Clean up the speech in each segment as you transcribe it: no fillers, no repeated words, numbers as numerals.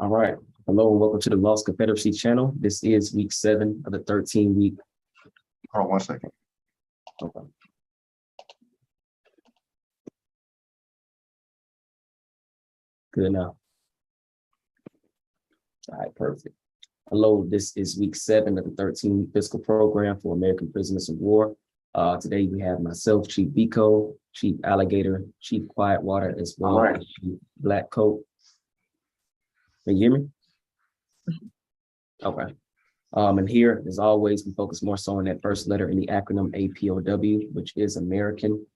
All right. Hello and welcome to the Lost Confederacy channel. This is week 7 of the 13-week. Hold on 1 second. Okay. Good now. All right, perfect. Hello, this is week 7 of the 13-week fiscal program for American prisoners of war. Today we have myself, Chief Biko, Chief Alligator, Chief Quietwater, as well as Chief Black Coat. Can you hear me? Okay. And here, as always, we focus more so on that first letter in the acronym APOW, which is American.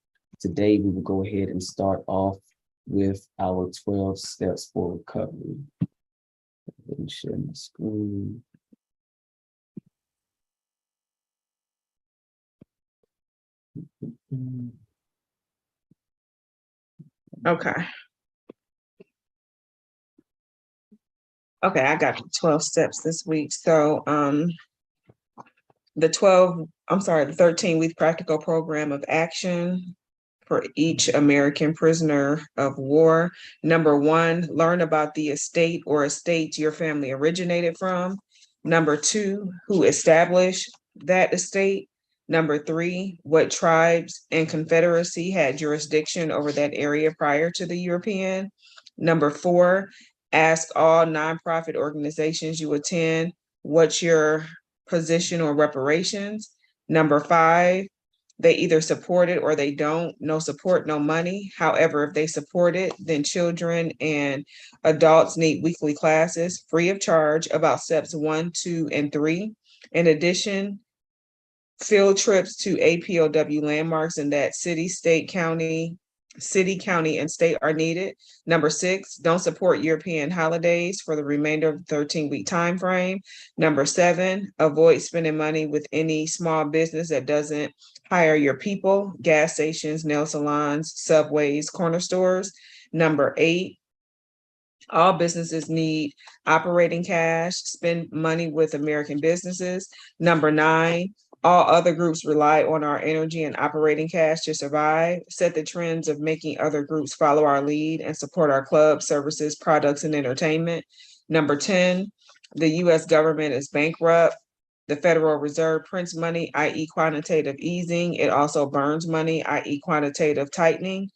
Today, we will go ahead and start off with our 12 steps for recovery. Let me share my screen. Okay. Okay, I got 12 steps this week. So the 13-week practical program of action for each American prisoner of war. Number 1, learn about the estate or estates your family originated from. Number 2, who established that estate. Number 3, what tribes and Confederacy had jurisdiction over that area prior to the European. Number 4, ask all nonprofit organizations you attend, what's your position on reparations. Number 5, they either support it or they don't. No support, no money. However, if they support it, then children and adults need weekly classes free of charge about steps 1, 2, and 3. In addition, field trips to APOW landmarks in that city, county, and state are needed. Number 6, don't support European holidays for the remainder of the 13-week time frame. Number 7, avoid spending money with any small business that doesn't hire your people, gas stations, nail salons, subways, corner stores. Number 8, all businesses need operating cash, spend money with American businesses. Number 9, all other groups rely on our energy and operating cash to survive. Set the trends of making other groups follow our lead and support our clubs, services, products, and entertainment. Number 10, the U.S. government is bankrupt. The Federal Reserve prints money, i.e. quantitative easing. It also burns money, i.e. quantitative tightening.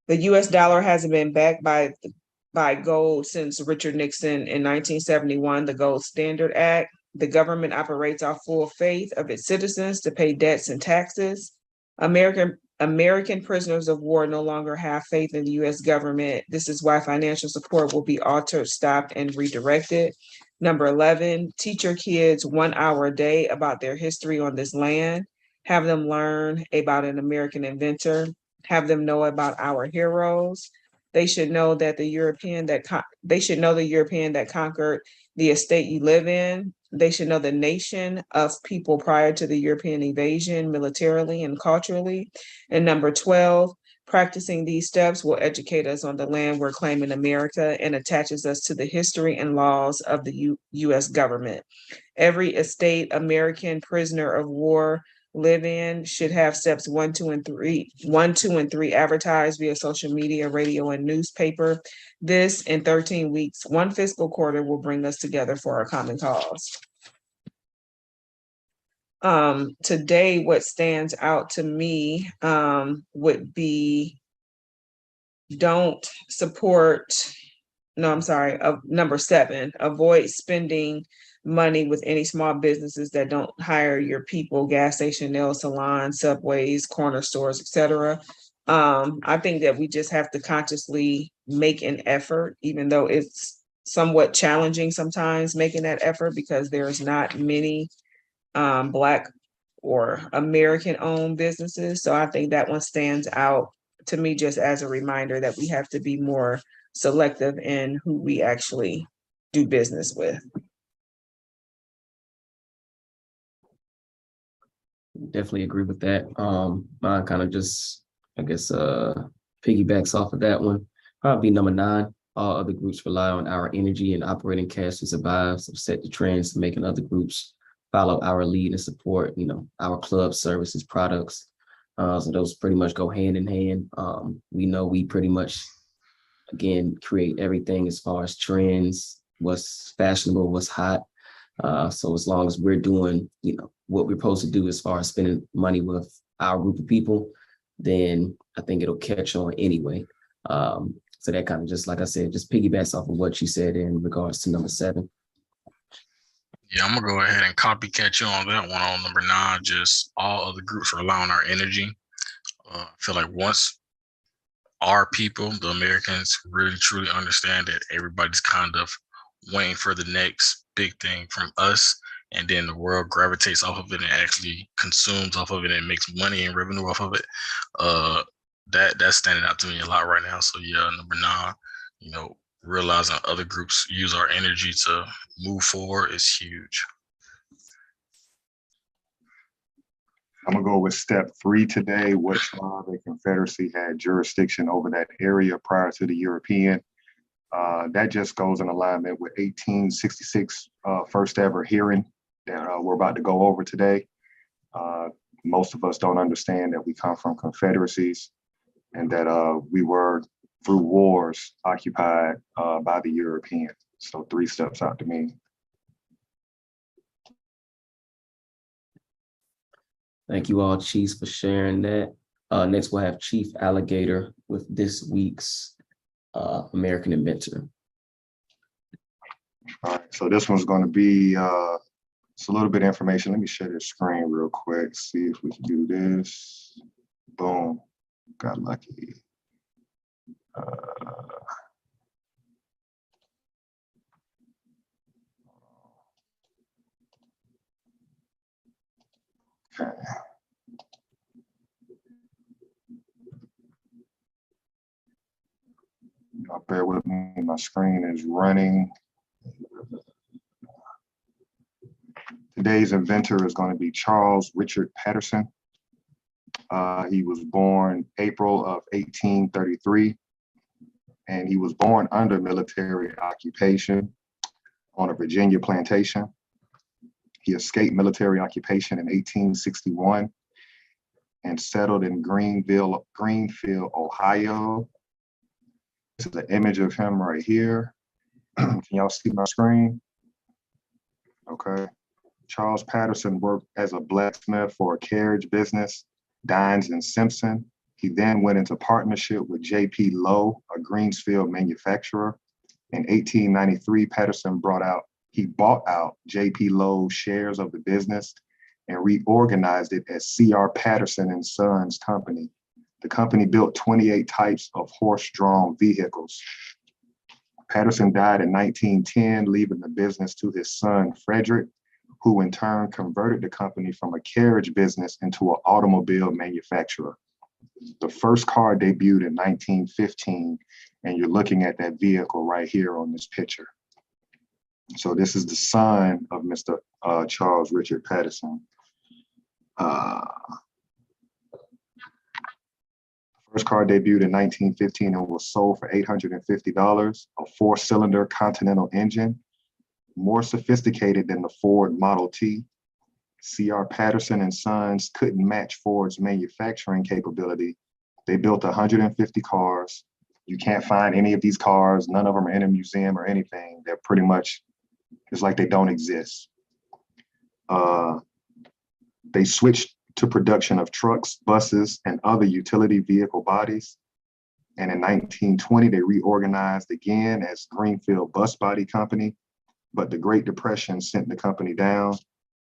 The U.S. dollar hasn't been backed by gold since Richard Nixon in 1971, the Gold Standard Act. The government operates off full faith of its citizens to pay debts and taxes. American prisoners of war no longer have faith in the U.S. government. This is why financial support will be altered, stopped, and redirected. Number 11, teach your kids 1 hour a day about their history on this land. Have them learn about an American inventor. Have them know about our heroes. They should know that the European that conquered the estate you live in. They should know the nation of people prior to the European invasion, militarily and culturally. And number 12, practicing these steps will educate us on the land we're claiming America and attaches us to the history and laws of the U.S. government. Every estate American prisoner of war live in should have steps 1, 2, and 3 advertised via social media, radio, and newspaper. This in 13 weeks, 1 fiscal quarter will bring us together for a common cause. Today, what stands out to me would be number 7, avoid spending money with any small businesses that don't hire your people, gas station, nail salon, subways, corner stores, etc. I think that we just have to consciously make an effort, even though it's somewhat challenging sometimes making that effort because there's not many Black or American-owned businesses. So I think that one stands out to me just as a reminder that we have to be more selective in who we actually do business with. Definitely agree with that. Mine kind of just, I guess, piggybacks off of that one. Probably number 9. All other groups rely on our energy and operating cash to survive. So set the trends to making other groups follow our lead and support, our club services, products. So those pretty much go hand in hand. We know we pretty much, again, create everything as far as trends, what's fashionable, what's hot. So as long as we're doing, what we're supposed to do as far as spending money with our group of people, then I think it'll catch on anyway. So that kind of just, like I said, just piggybacks off of what you said in regards to number 7. Yeah, I'm gonna go ahead and copycat you on that one on number 9. Just all other groups rely on our energy. I feel like once our people, the Americans, really truly understand that everybody's kind of waiting for the next big thing from us, and then the world gravitates off of it and actually consumes off of it and makes money and revenue off of it. That's standing out to me a lot right now. So yeah, number 9, realizing other groups use our energy to move forward is huge. I'm gonna go with step 3 today. What tribe and Confederacy had jurisdiction over that area prior to the European? That just goes in alignment with 1866 first ever hearing that we're about to go over today. Most of us don't understand that we come from confederacies and that we were, through wars, occupied by the European. So 3 steps out to me. Thank you all, Chiefs, for sharing that. Next, we'll have Chief Alligator with this week's American Inventor. All right, so this one's going to be it's a little bit of information. Let me share this screen real quick, see if we can do this. Boom, got lucky. Okay. Bear with me, my screen is running. Today's inventor is going to be Charles Richard Patterson. He was born April of 1833, and he was born under military occupation on a Virginia plantation. He escaped military occupation in 1861 and settled in Greenfield, Ohio. This is an image of him right here. Can y'all see my screen? Okay. Charles Patterson worked as a blacksmith for a carriage business, Dines and Simpson. He then went into partnership with J.P. Lowe, a Greensfield manufacturer. In 1893, Patterson bought out J.P. Lowe's shares of the business and reorganized it as C.R. Patterson and Sons Company. The company built 28 types of horse-drawn vehicles. Patterson died in 1910, leaving the business to his son, Frederick, who in turn converted the company from a carriage business into an automobile manufacturer. The first car debuted in 1915, and you're looking at that vehicle right here on this picture. So this is the son of Mr. Charles Richard Patterson. First car debuted in 1915 and was sold for $850, a 4-cylinder Continental engine, more sophisticated than the Ford Model T. C.R. Patterson and Sons couldn't match Ford's manufacturing capability. They built 150 cars. You can't find any of these cars. None of them are in a museum or anything. They're pretty much, it's like they don't exist. They switched to production of trucks, buses, and other utility vehicle bodies. And in 1920, they reorganized again as Greenfield Bus Body Company, but the Great Depression sent the company down,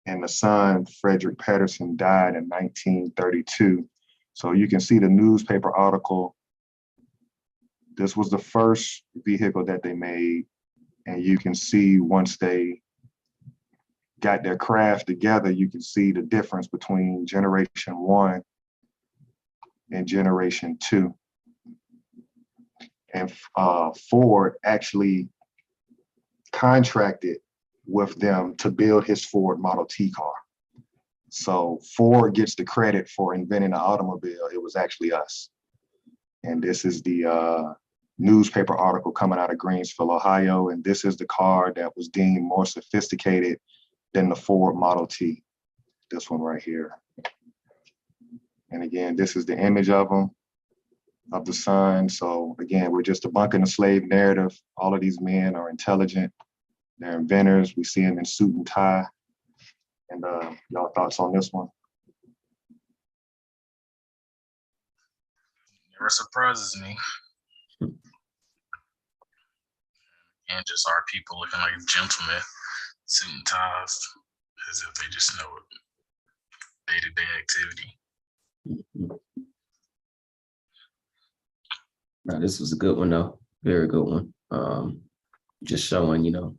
and the son, Frederick Patterson, died in 1932. So you can see the newspaper article. This was the first vehicle that they made, and you can see once they got their craft together, you can see the difference between generation 1 and generation 2. And Ford actually contracted with them to build his Ford Model T car. So Ford gets the credit for inventing the automobile. It was actually us. And this is the newspaper article coming out of Greensfield, Ohio. And this is the car that was deemed more sophisticated than the Ford Model T, this one right here. And again, this is the image of them, of the son. So again, we're just debunking the slave narrative. All of these men are intelligent. They're inventors. We see them in suit and tie. And y'all thoughts on this one? Never surprises me. And just our people looking like gentlemen, suit and ties, as if they just know it. Day-to-day activity. Now, this was a good one though, very good one. Just showing,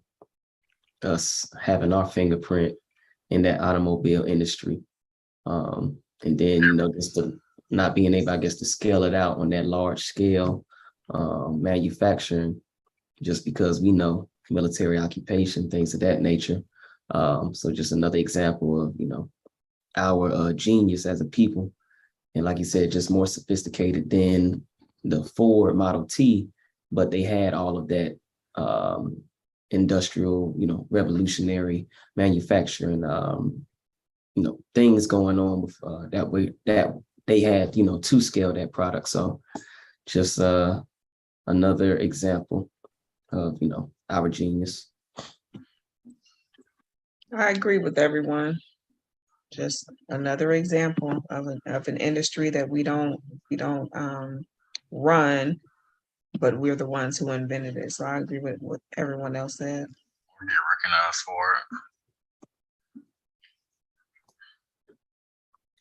us having our fingerprint in that automobile industry. And then, just the not being able, I guess, to scale it out on that large scale manufacturing, just because we know military occupation, things of that nature. So just another example of, our genius as a people. And like you said, just more sophisticated than the Ford Model T, but they had all of that industrial, revolutionary manufacturing, things going on with that way that they had, to scale that product. So just another example of, our genius. I agree with everyone. Just another example of an industry that we don't run, but we're the ones who invented it. So I agree with what everyone else said. Or get recognized for it.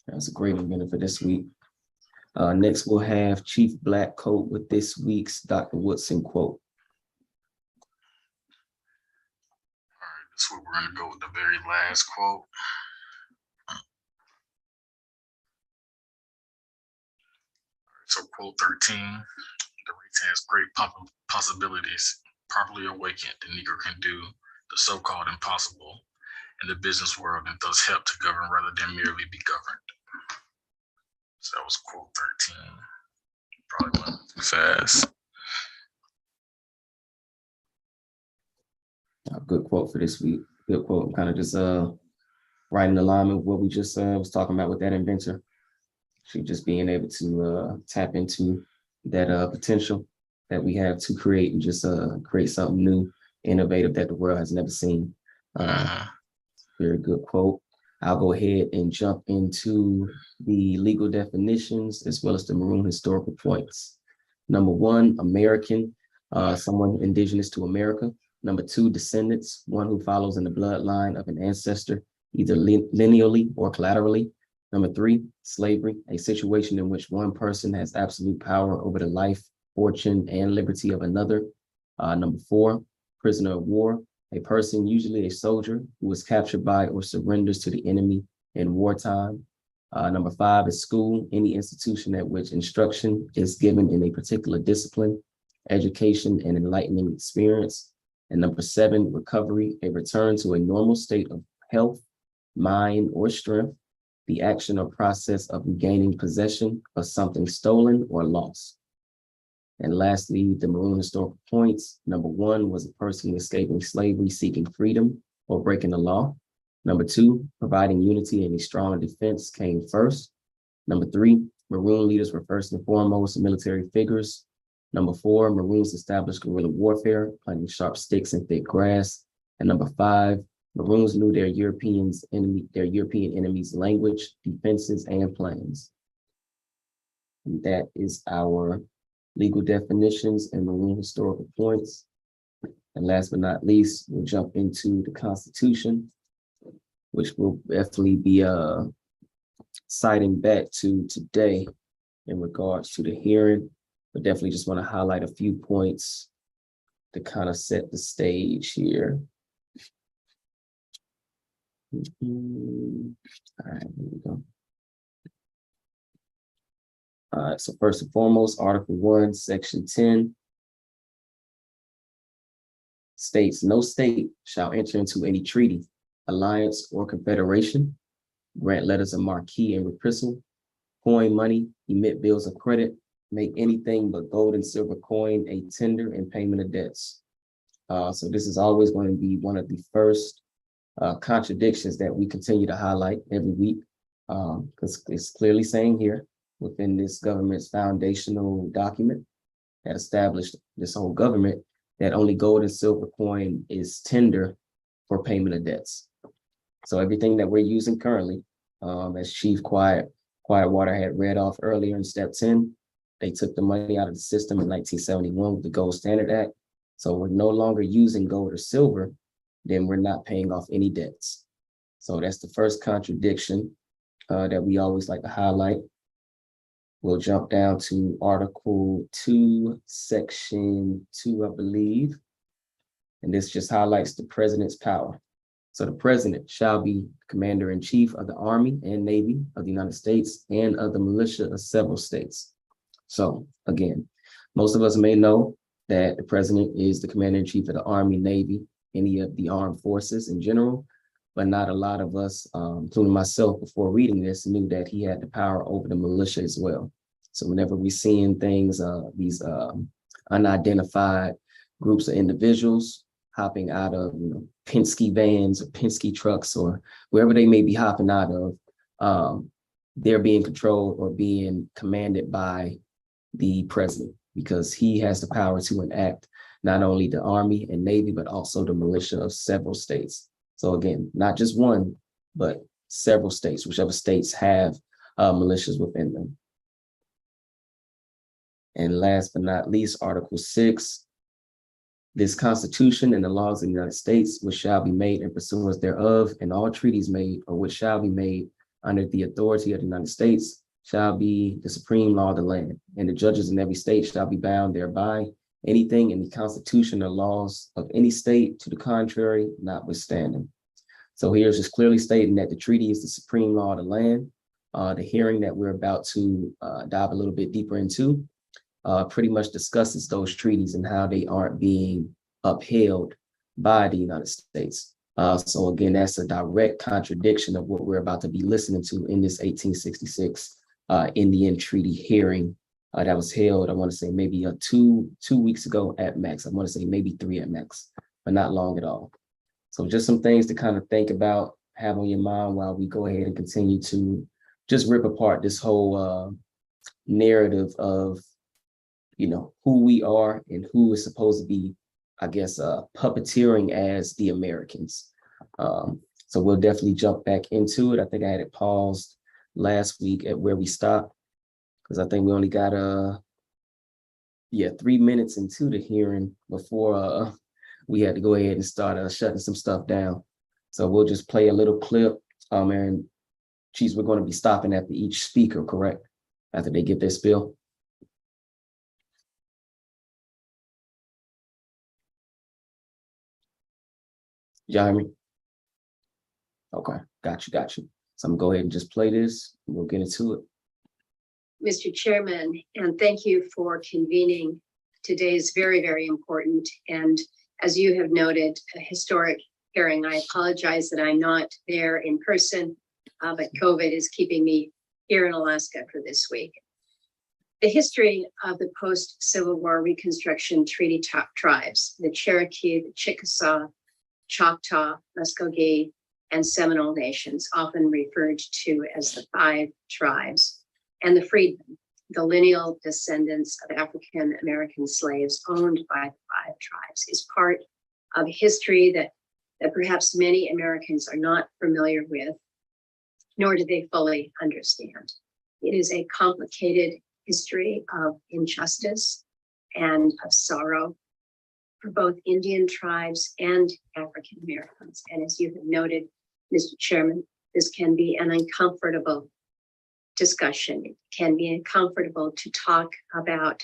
That's a great inventor for this week. Next, we'll have Chief Black Coat with this week's Dr. Woodson quote. All right, this week we're gonna go with the very last quote. So quote 13, the race has great possibilities. Properly awakened, the Negro can do the so-called impossible in the business world and thus help to govern rather than merely be governed. So that was quote 13. Probably went too fast. A good quote for this week. Good quote. Kind of just right in alignment with what we just was talking about with that inventor. She just being able to tap into that potential that we have to create and just create something new, innovative that the world has never seen. Very good quote. I'll go ahead and jump into the legal definitions as well as the maroon historical points. Number one, American, someone indigenous to America. Number two, descendants, one who follows in the bloodline of an ancestor, either lineally or collaterally. Number three, slavery, a situation in which one person has absolute power over the life, fortune, and liberty of another. Number four, prisoner of war, a person, usually a soldier, who is captured by or surrenders to the enemy in wartime. Number five is school, any institution at which instruction is given in a particular discipline, education, and enlightening experience. And number seven, recovery, a return to a normal state of health, mind, or strength, the action or process of regaining possession of something stolen or lost. And lastly, the maroon historical points. Number one was a person escaping slavery, seeking freedom, or breaking the law. Number two, providing unity and a strong defense came first. Number three, maroon leaders were first and foremost military figures. Number four, Maroons established guerrilla warfare, planting sharp sticks and thick grass. And number five, Maroons knew their European enemies' language, defenses, and plans. And that is our legal definitions and Maroon historical points. And last but not least, we'll jump into the Constitution, which will definitely be citing back to today in regards to the hearing. But definitely just want to highlight a few points to kind of set the stage here. All right, here we go. All right, so first and foremost, Article 1, Section 10 states, no state shall enter into any treaty, alliance, or confederation, grant letters of marque and reprisal, coin money, emit bills of credit, make anything but gold and silver coin a tender in payment of debts. So this is always going to be one of the first contradictions that we continue to highlight every week, because it's clearly saying here within this government's foundational document that established this whole government, that only gold and silver coin is tender for payment of debts. So everything that we're using currently, as Chief Quietwater had read off earlier in step 10, they took the money out of the system in 1971 with the Gold Standard Act. So we're no longer using gold or silver, then we're not paying off any debts. So that's the first contradiction that we always like to highlight. We'll jump down to Article 2, Section 2, I believe. And this just highlights the president's power. So the president shall be commander-in-chief of the Army and Navy of the United States and of the militia of several states. So again, most of us may know that the president is the commander-in-chief of the Army, Navy, any of the armed forces in general, but not a lot of us, including myself, before reading this, knew that he had the power over the militia as well. So whenever we're seeing things, these unidentified groups of individuals hopping out of Penske vans or Penske trucks or wherever they may be hopping out of, they're being controlled or being commanded by the president, because he has the power to enact not only the Army and Navy, but also the militia of several states. So again, not just one, but several states, whichever states have militias within them. And last but not least, Article 6, this Constitution and the laws of the United States, which shall be made in pursuance thereof, and all treaties made or which shall be made under the authority of the United States, shall be the supreme law of the land, and the judges in every state shall be bound thereby, anything in the Constitution or laws of any state to the contrary notwithstanding. So here's just clearly stating that the treaty is the supreme law of the land. The hearing that we're about to dive a little bit deeper into pretty much discusses those treaties and how they aren't being upheld by the United States. So again, that's a direct contradiction of what we're about to be listening to in this 1866 Indian Treaty hearing that was held, I want to say maybe 2 weeks ago at max. I want to say maybe 3 at max, but not long at all. So just some things to kind of think about, have on your mind while we go ahead and continue to just rip apart this whole narrative of, who we are and who is supposed to be, I guess, puppeteering as the Americans. So we'll definitely jump back into it. I think I had it paused last week at where we stopped, because I think we only got 3 minutes into the hearing before we had to go ahead and start shutting some stuff down. So we'll just play a little clip. And geez, we're going to be stopping after each speaker, correct? After they get their spiel. Y'all hear me? Okay, got you. So I'm gonna go ahead and just play this. And we'll get into it. Mr. Chairman, and thank you for convening today's very, very important, and as you have noted, a historic hearing. I apologize that I'm not there in person, but COVID is keeping me here in Alaska for this week. The history of the post-Civil War Reconstruction Treaty tribes, the Cherokee, the Chickasaw, Choctaw, Muskogee, and Seminole nations, often referred to as the 5 tribes, and the freedmen, the lineal descendants of African American slaves owned by the 5 tribes, is part of history that perhaps many Americans are not familiar with, nor do they fully understand. It is a complicated history of injustice and of sorrow for both Indian tribes and African Americans. And as you have noted, Mr. Chairman, this can be an uncomfortable discussion. It can be uncomfortable to talk about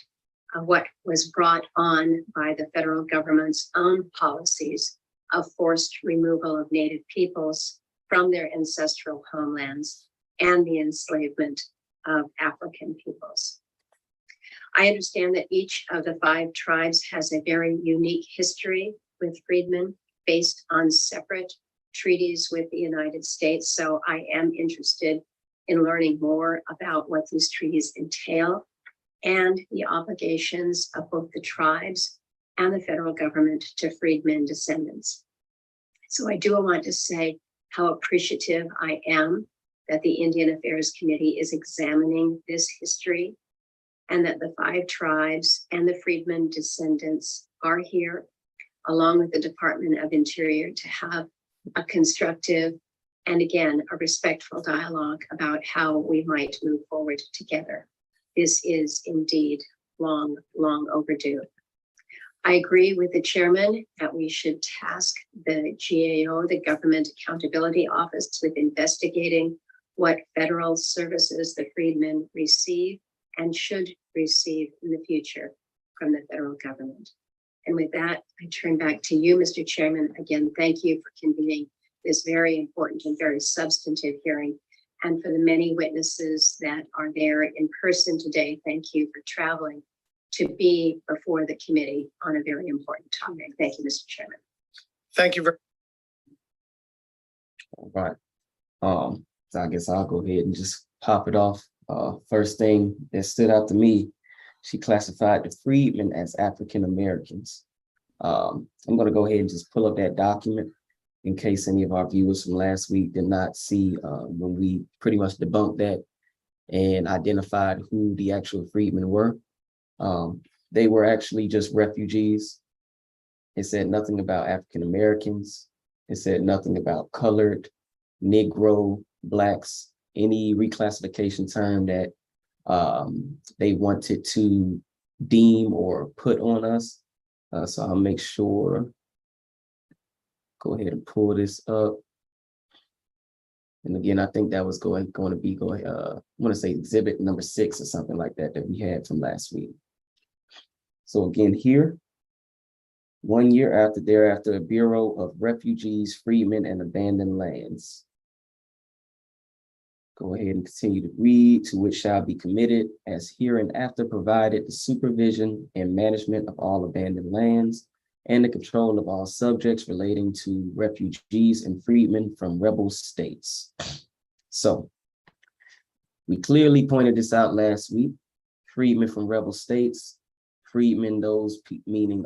what was brought on by the federal government's own policies of forced removal of Native peoples from their ancestral homelands and the enslavement of African peoples. I understand that each of the 5 tribes has a very unique history with freedmen based on separate treaties with the United States. So I am interested in learning more about what these treaties entail and the obligations of both the tribes and the federal government to freedmen descendants. So I do want to say how appreciative I am that the Indian Affairs Committee is examining this history, and that the 5 tribes and the freedmen descendants are here, along with the Department of Interior, to have a constructive and, again, a respectful dialogue about how we might move forward together. This is indeed long, long overdue. I agree with the chairman that we should task the GAO, the Government Accountability Office, with investigating what federal services the freedmen receive and should receive in the future from the federal government. And with that, I turn back to you, Mr. Chairman. Again, thank you for convening this very important and very substantive hearing. And for the many witnesses that are there in person today, thank you for traveling to be before the committee on a very important topic. Thank you, Mr. Chairman. Thank you very All right. So I guess I'll go ahead and just pop it off. First thing that stood out to me, she classified the freedmen as African Americans. I'm going to go ahead and just pull up that document in case any of our viewers from last week did not see when we pretty much debunked that and identified who the actual freedmen were. They were actually just refugees. It said nothing about African Americans. It said nothing about colored, Negro, Blacks, any reclassification term that they wanted to deem or put on us. So I'll make sure, go ahead and pull this up. And again, I think that was going to be, I want to say exhibit number 6 or something like that we had from last week. So again, here, 1 year after thereafter, Bureau of Refugees, Freedmen, and Abandoned Lands. Go ahead and continue to read, to which shall be committed as hereinafter provided the supervision and management of all abandoned lands and the control of all subjects relating to refugees and freedmen from rebel states. So we clearly pointed this out last week. Freedmen from rebel states, freedmen, those meaning,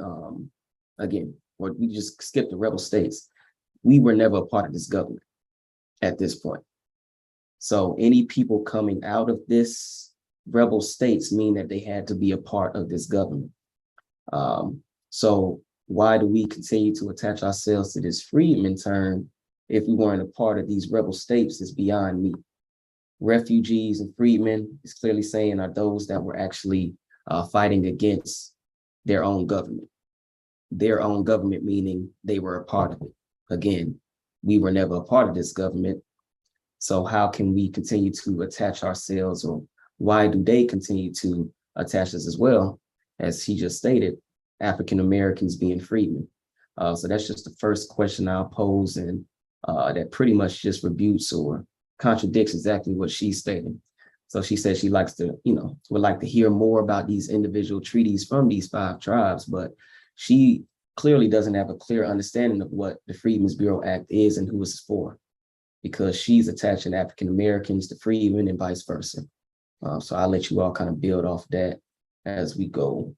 again, or we just skipped the rebel states. We were never a part of this government at this point. So any people coming out of this rebel states mean that they had to be a part of this government. So why do we continue to attach ourselves to this freedman term if we weren't a part of these rebel states is beyond me. Refugees and freedmen is clearly saying are those that were actually fighting against their own government. Their own government meaning they were a part of it. Again, we were never a part of this government. So how can we continue to attach ourselves, or why do they continue to attach us as well? As he just stated, African Americans being freedmen. So that's just the first question I'll pose, and that pretty much just rebutes or contradicts exactly what she's stating. So she says she likes to, would like to hear more about these individual treaties from these 5 tribes, but she clearly doesn't have a clear understanding of what the Freedmen's Bureau Act is and who it's for, because she's attaching African Americans to freedmen and vice versa. So I'll let you all kind of build off that as we go.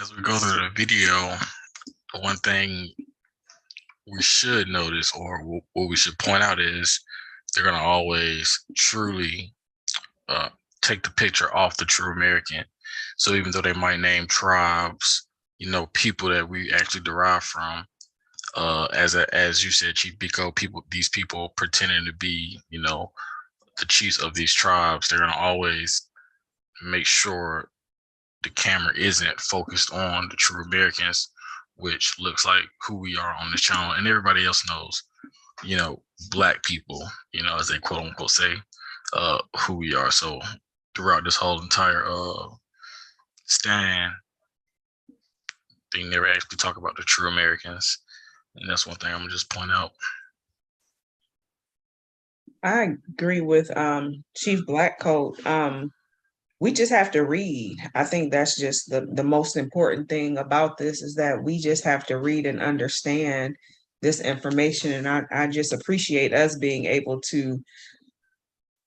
As we go through the video, one thing we should notice, or what we should point out, is they're going to always truly take the picture off the true American. So even though they might name tribes, people that we actually derive from, as you said, Chief Biko, these people pretending to be, the chiefs of these tribes, they're going to always make sure the camera isn't focused on the true Americans, which looks like who we are on this channel, and everybody else knows, Black people, as they quote unquote say, who we are. So throughout this whole entire stand, they never actually talk about the true Americans, and that's one thing I'm gonna just point out. I agree with Chief Blackcoat. We just have to read. I think that's just the most important thing about this, is that we just have to read and understand this information. And I just appreciate us being able to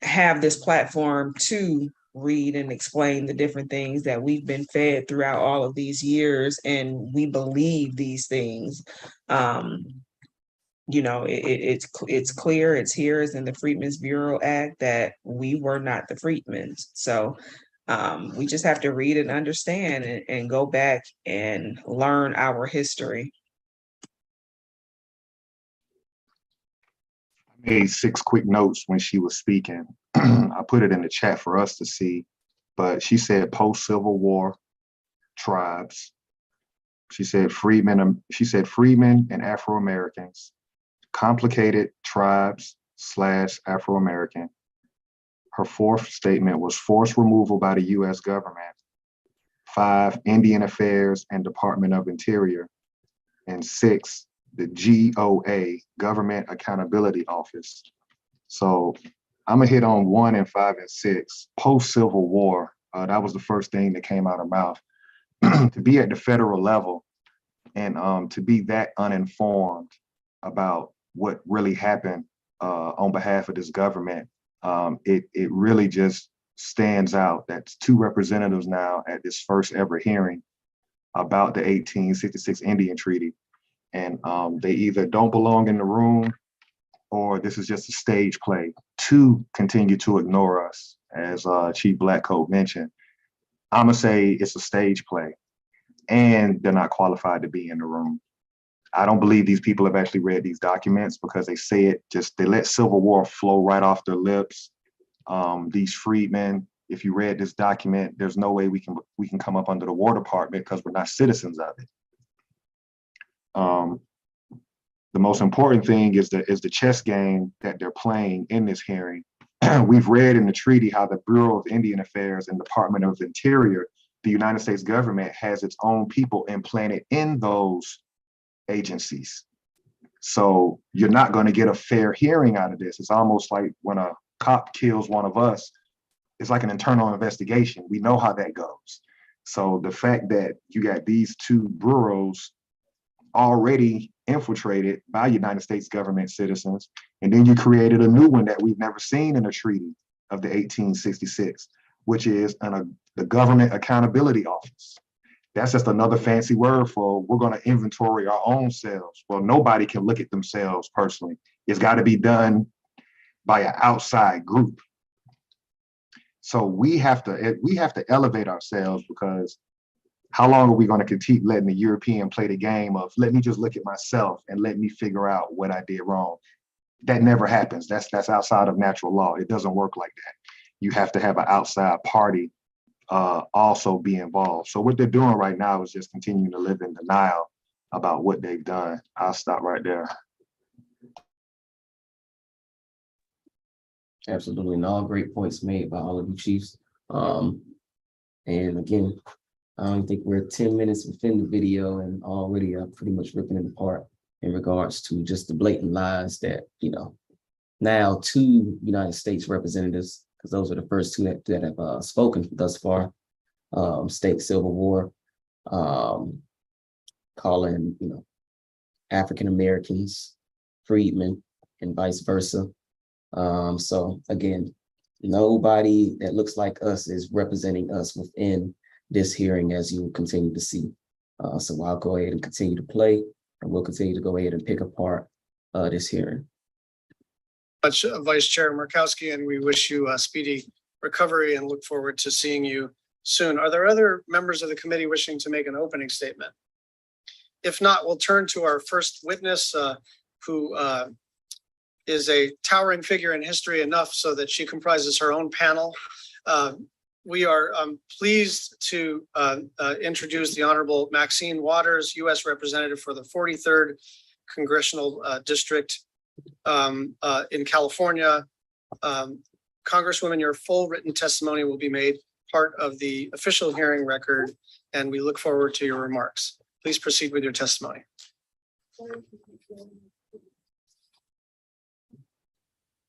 have this platform to read and explain the different things that we've been fed throughout all of these years, and we believe these things. you know, it's clear, it's here, it's in the Freedmen's Bureau Act that we were not the freedmen's. So we just have to read and understand and go back and learn our history. I made 6 quick notes when she was speaking. I put it in the chat for us to see, but she said post-Civil War tribes. She said freedmen and Afro-Americans, complicated tribes / Afro-American. Her 4th statement was forced removal by the US government. 5, Indian Affairs and Department of Interior. And 6, the GOA, Government Accountability Office. So I'm gonna hit on 1 and 5 and 6. Post-Civil War, that was the first thing that came out of mouth. To be at the federal level and to be that uninformed about what really happened on behalf of this government, it really just stands out. That's 2 representatives now at this first ever hearing about the 1866 Indian Treaty. And they either don't belong in the room or this is just a stage play to continue to ignore us, as Chief Blackcoat mentioned. I'm gonna say it's a stage play and they're not qualified to be in the room. I don't believe these people have actually read these documents because they say it they let Civil War flow right off their lips. These freedmen, if you read this document, there's no way we can come up under the War Department because we're not citizens of it. The most important thing is the chess game that they're playing in this hearing. We've read in the treaty how the Bureau of Indian Affairs and Department of Interior, the United States government has its own people implanted in those agencies. So you're not going to get a fair hearing out of this. It's almost like when a cop kills one of us, it's like an internal investigation. We know how that goes. So the fact that you got these 2 bureaus already infiltrated by United States government citizens, and then you created a new one that we've never seen in a treaty of the 1866, which is the Government Accountability Office. That's just another fancy word for we're going to inventory our own selves. Well, nobody can look at themselves personally. It's got to be done by an outside group. So we have to elevate ourselves, because how long are we going to keep letting the European play the game of let me just look at myself and let me figure out what I did wrong? That never happens. That's outside of natural law. It doesn't work like that. You have to have an outside party also be involved. So what they're doing right now is just continuing to live in denial about what they've done. I'll stop right there. Absolutely, and all great points made by all of you chiefs. And again, I don't think we're 10 minutes within the video and already pretty much ripping it apart in regards to just the blatant lies that, you know, now 2 United States representatives, because those are the first 2 that have spoken thus far, state Civil War, calling, you know, African Americans freedmen and vice versa. So again, nobody that looks like us is representing us within this hearing, as you will continue to see. So I'll go ahead and continue to play, and we'll continue to go ahead and pick apart this hearing. Vice Chair Murkowski, and we wish you a speedy recovery and look forward to seeing you soon. Are there other members of the committee wishing to make an opening statement? If not, we'll turn to our first witness, who is a towering figure in history enough so that she comprises her own panel. We are pleased to introduce the Honorable Maxine Waters, U.S. Representative for the 43rd Congressional District in California. Congresswoman, your full written testimony will be made part of the official hearing record, and we look forward to your remarks. Please proceed with your testimony.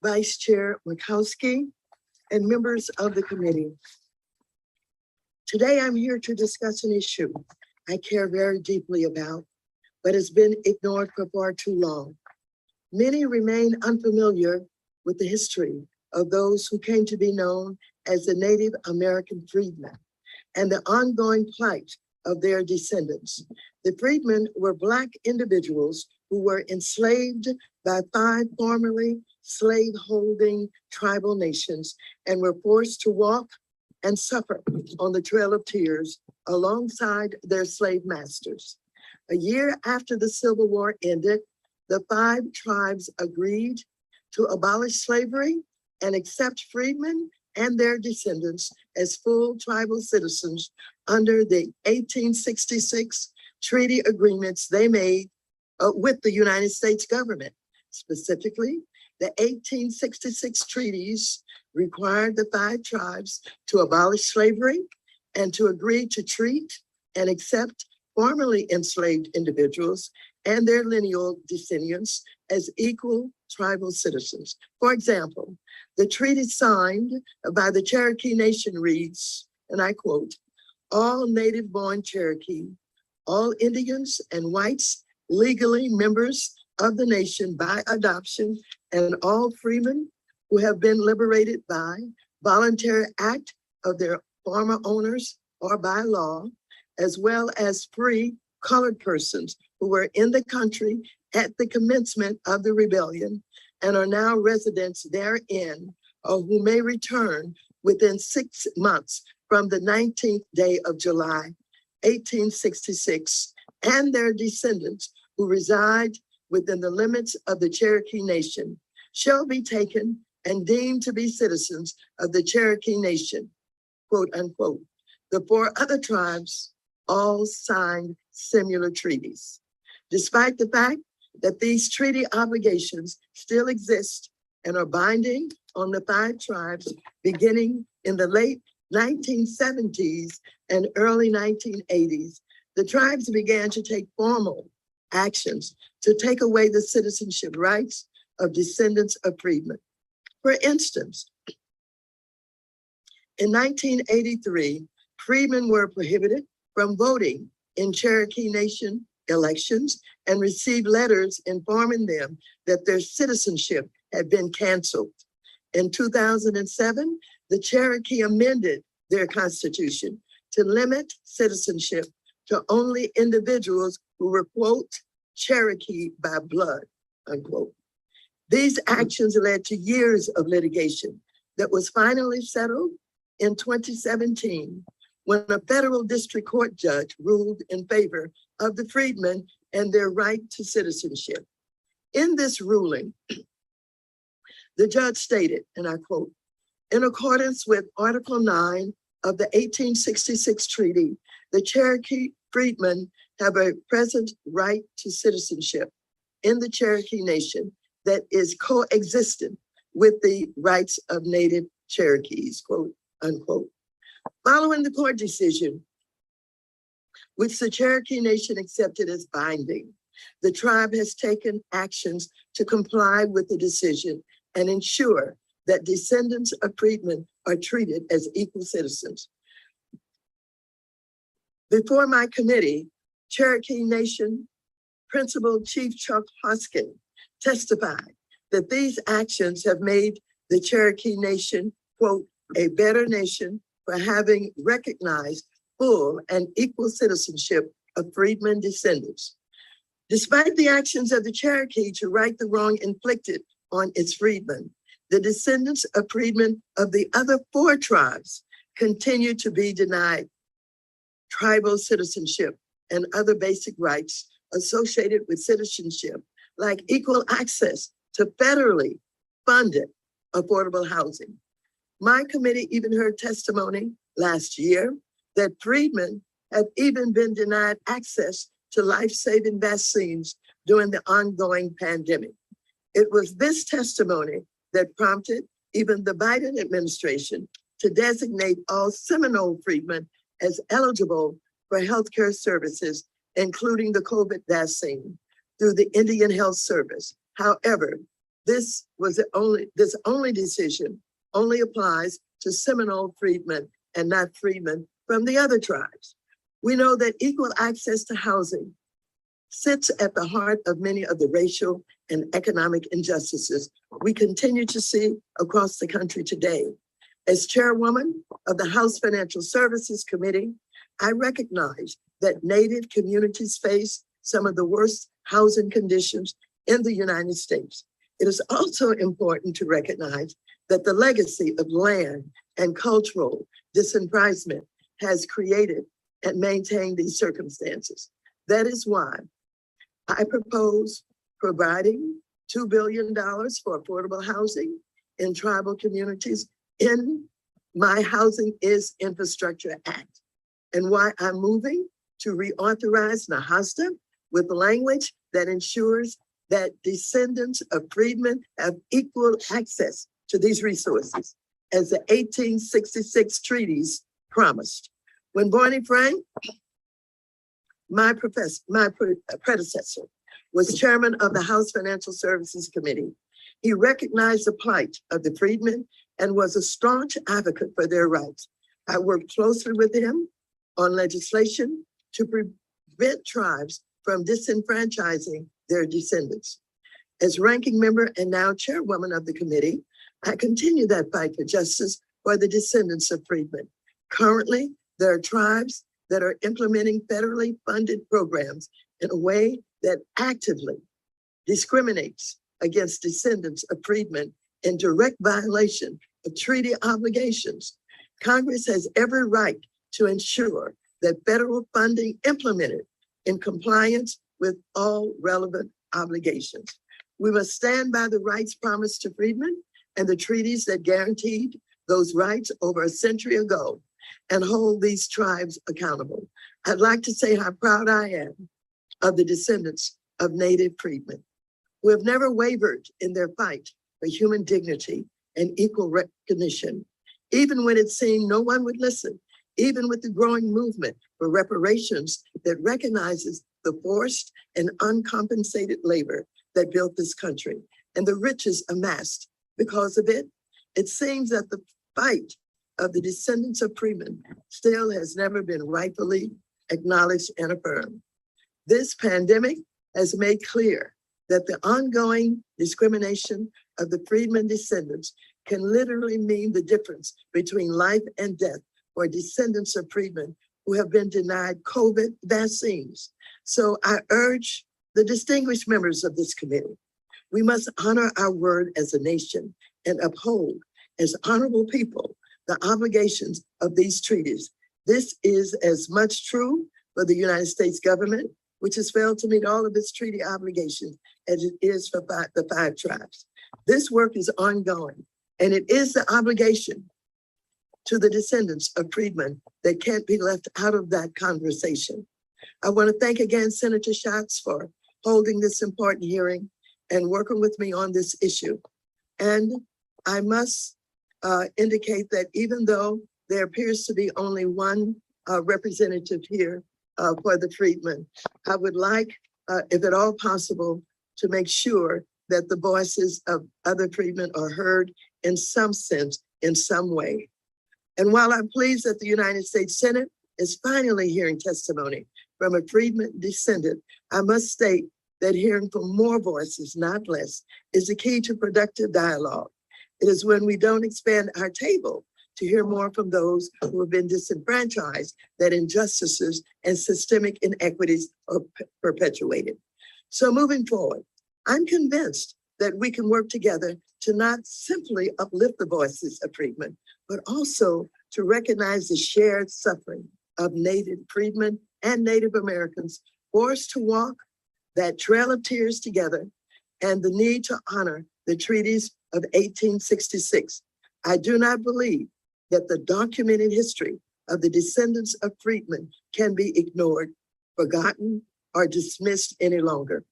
Vice Chair Murkowski and members of the committee. Today, I'm here to discuss an issue I care very deeply about, but has been ignored for far too long. Many remain unfamiliar with the history of those who came to be known as the Native American freedmen and the ongoing plight of their descendants. The freedmen were Black individuals who were enslaved by 5 formerly slave-holding tribal nations and were forced to walk and suffer on the Trail of Tears alongside their slave masters. A year after the Civil War ended, the 5 tribes agreed to abolish slavery and accept freedmen and their descendants as full tribal citizens under the 1866 treaty agreements they made with the United States government. Specifically, the 1866 treaties required the 5 tribes to abolish slavery and to agree to treat and accept formerly enslaved individuals and their lineal descendants as equal tribal citizens. For example, the treaty signed by the Cherokee Nation reads, and I quote, "All native-born Cherokee, all Indians and whites legally members of the nation by adoption, and all freemen who have been liberated by voluntary act of their former owners or by law, as well as free colored persons who were in the country at the commencement of the rebellion and are now residents therein, or who may return within 6 months from the 19th day of July, 1866, and their descendants who reside within the limits of the Cherokee Nation, shall be taken and deemed to be citizens of the Cherokee Nation," quote unquote. The 4 other tribes all signed similar treaties. Despite the fact that these treaty obligations still exist and are binding on the 5 tribes beginning in the late 1970s and early 1980s, the tribes began to take formal actions to take away the citizenship rights of descendants of freedmen. For instance, in 1983, freedmen were prohibited from voting in Cherokee Nation elections and received letters informing them that their citizenship had been canceled. In 2007, the Cherokee amended their constitution to limit citizenship to only individuals who were, quote, Cherokee by blood, unquote. These actions led to years of litigation that was finally settled in 2017 when a federal district court judge ruled in favor of the freedmen and their right to citizenship. In this ruling, the judge stated, and I quote, "In accordance with Article 9 of the 1866 treaty, the Cherokee freedmen have a present right to citizenship in the Cherokee Nation that is coexistent with the rights of Native Cherokees," quote unquote. Following the court decision, which the Cherokee Nation accepted as binding, the tribe has taken actions to comply with the decision and ensure that descendants of freedmen are treated as equal citizens. Before my committee, Cherokee Nation Principal Chief Chuck Hoskin testified that these actions have made the Cherokee Nation, quote, a better nation for having recognized full and equal citizenship of freedmen descendants. Despite the actions of the Cherokee to right the wrong inflicted on its freedmen, the descendants of freedmen of the other 4 tribes continue to be denied tribal citizenship and other basic rights associated with citizenship, like equal access to federally funded affordable housing. My committee even heard testimony last year that freedmen have even been denied access to life-saving vaccines during the ongoing pandemic. It was this testimony that prompted even the Biden administration to designate all Seminole freedmen as eligible for healthcare services, including the COVID vaccine, through the Indian Health Service. However, this only decision only applies to Seminole freedmen and not freedmen from the other tribes. We know that equal access to housing sits at the heart of many of the racial and economic injustices we continue to see across the country today. As chairwoman of the House Financial Services Committee, I recognize that Native communities face some of the worst housing conditions in the United States. It is also important to recognize that the legacy of land and cultural disenfranchisement has created and maintained these circumstances. That is why I propose providing $2 billion for affordable housing in tribal communities in my Housing is Infrastructure Act, and why I'm moving to reauthorize NAHASTA with language that ensures that descendants of freedmen have equal access to these resources, as the 1866 treaties promised. When Barney Frank, my predecessor, was chairman of the House Financial Services Committee, he recognized the plight of the freedmen and was a staunch advocate for their rights. I worked closely with him on legislation to prevent tribes from disenfranchising their descendants. As ranking member and now chairwoman of the committee, I continue that fight for justice for the descendants of freedmen. Currently, there are tribes that are implementing federally funded programs in a way that actively discriminates against descendants of freedmen in direct violation of treaty obligations. Congress has every right to ensure that federal funding implemented in compliance with all relevant obligations. We must stand by the rights promised to freedmen and the treaties that guaranteed those rights over a century ago and hold these tribes accountable. I'd like to say how proud I am of the descendants of Native freedmen who have never wavered in their fight for human dignity and equal recognition, even when it seemed no one would listen, even with the growing movement for reparations that recognizes the forced and uncompensated labor that built this country and the riches amassed because of it. It seems that the fight of the descendants of freedmen still has never been rightfully acknowledged and affirmed. This pandemic has made clear that the ongoing discrimination of the freedmen descendants can literally mean the difference between life and death for descendants of freedmen who have been denied COVID vaccines. So I urge the distinguished members of this committee, we must honor our word as a nation and uphold as honorable people the obligations of these treaties. This is as much true for the United States government, which has failed to meet all of its treaty obligations, as it is for the 5 tribes. This work is ongoing, and it is the obligation to the descendants of freedmen that can't be left out of that conversation. I want to thank again Senator Schatz for holding this important hearing and working with me on this issue. And I must indicate that even though there appears to be only one representative here for the freedmen, I would like, if at all possible, to make sure that the voices of other freedmen are heard in some sense, in some way. And while I'm pleased that the United States Senate is finally hearing testimony from a freedman descendant, I must state that hearing from more voices, not less, is the key to productive dialogue. It is when we don't expand our table to hear more from those who have been disenfranchised that injustices and systemic inequities are perpetuated. So moving forward, I'm convinced that we can work together to not simply uplift the voices of freedmen, but also to recognize the shared suffering of Native freedmen and Native Americans forced to walk that trail of tears together, and the need to honor the treaties of 1866. I do not believe that the documented history of the descendants of freedmen can be ignored, forgotten, or dismissed any longer.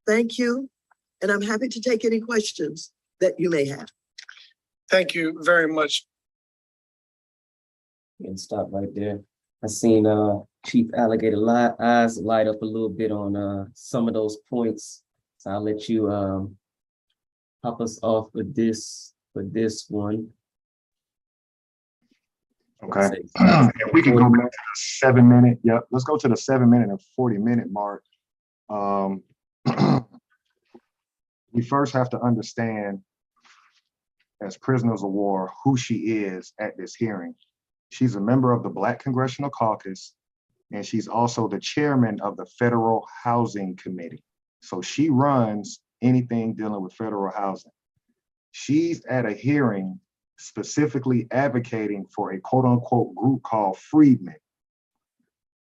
Thank you, and I'm happy to take any questions that you may have. Thank you very much. And stop right there. I seen Chief Alligator eyes light up a little bit on some of those points. So I'll let you pop us off with this one. Okay. If we can go back to the 7 minute, yep, let's go to the 7 minute and 40 minute mark. We first have to understand, as prisoners of war, who she is at this hearing. She's a member of the Black Congressional Caucus and she's also the chairman of the Federal Housing Committee. So she runs anything dealing with federal housing. She's at a hearing specifically advocating for a quote unquote group called Freedmen.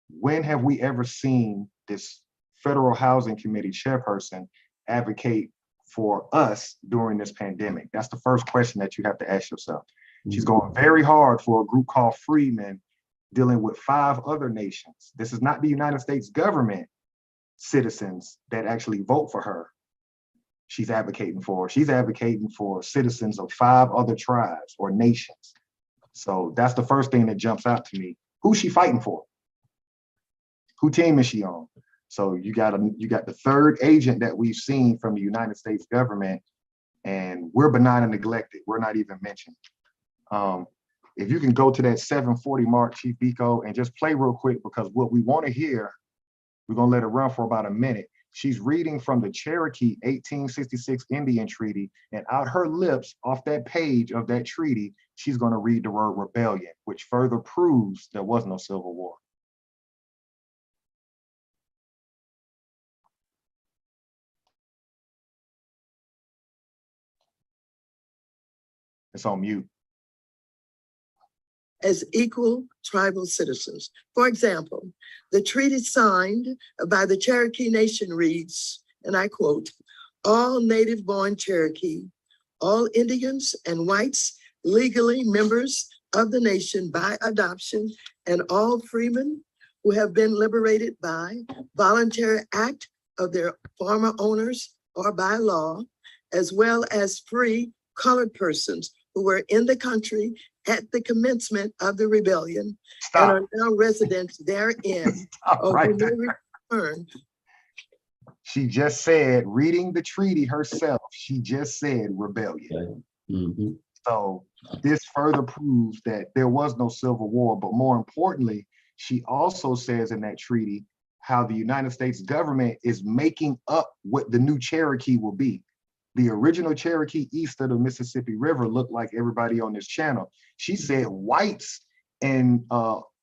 When have we ever seen this Federal Housing Committee chairperson advocate for us during this pandemic? That's the first question that you have to ask yourself. She's going very hard for a group called Freedmen dealing with 5 other nations. This is not the United States government citizens that actually vote for her. She's advocating for citizens of 5 other tribes or nations. So that's the first thing that jumps out to me. Who's she fighting for? Who team is she on? So you got the third agent that we've seen from the United States government, and we're benign and neglected. We're not even mentioned. If you can go to that 7:40 mark, Chief Biko, and just play real quick, because what we want to hear, we're gonna let it run for about a minute. She's reading from the Cherokee 1866 Indian Treaty, and out her lips, off that page of that treaty, she's gonna read the word rebellion, which further proves there was no Civil War. It's on mute. As equal tribal citizens. For example, the treaty signed by the Cherokee Nation reads, and I quote, "All native-born Cherokee, all Indians and whites legally members of the nation by adoption, and all freemen who have been liberated by voluntary act of their former owners or by law, as well as free colored persons who were in the country at the commencement of the rebellion and are now residents therein, or Right who may there. return." She just said, reading the treaty herself, she just said rebellion. Mhm. So this further proves that there was no Civil War, but more importantly, she also says in that treaty how the United States government is making up what the new Cherokee will be. The original Cherokee east of the Mississippi River looked like everybody on this channel. She said whites and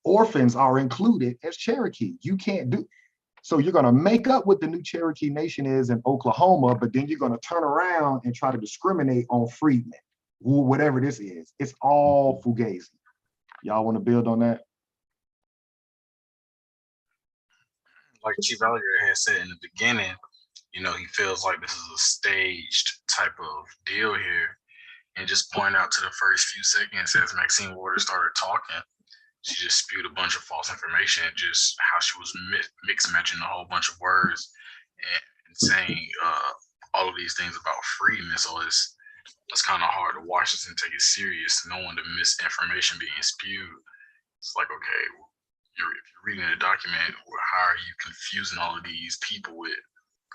orphans are included as Cherokee. You can't do. So you're gonna make up what the new Cherokee Nation is in Oklahoma, but then you're gonna turn around and try to discriminate on freedmen, whatever this is. It's all fugazi. Y'all wanna build on that? Like Chief Alligator had said in the beginning, you know, he feels like this is a staged type of deal here. And just point out to the first few seconds as Maxine Waters started talking, she just spewed a bunch of false information, just how she was mix matching a whole bunch of words and saying all of these things about freedom. So it's kind of hard to watch this and take it serious, knowing the misinformation being spewed. It's like, okay, if you're reading a document, how are you confusing all of these people with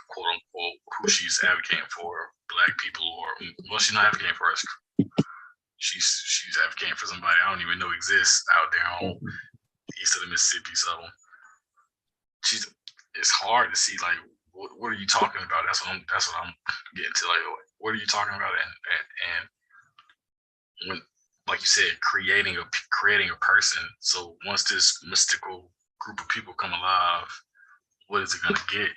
quote unquote who she's advocating for, Black people, or well, she's not advocating for us. She's advocating for somebody I don't even know exists out there on east of the Mississippi. So it's hard to see, like, what are you talking about? That's what I'm getting to. Like, what are you talking about? And when, like you said, creating a person. So once this mystical group of people come alive, what is it gonna get?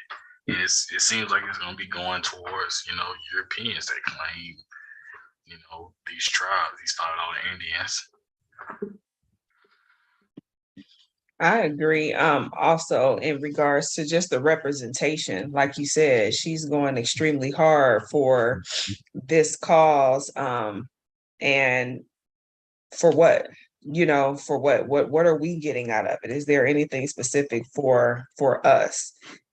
And it seems like it's gonna be going towards, you know, Europeans that claim, you know, these tribes, these $5 Indians. I agree. Also in regards to just the representation, like you said, she's going extremely hard for this cause. And for what? You know, for what are we getting out of it? Is there anything specific for us?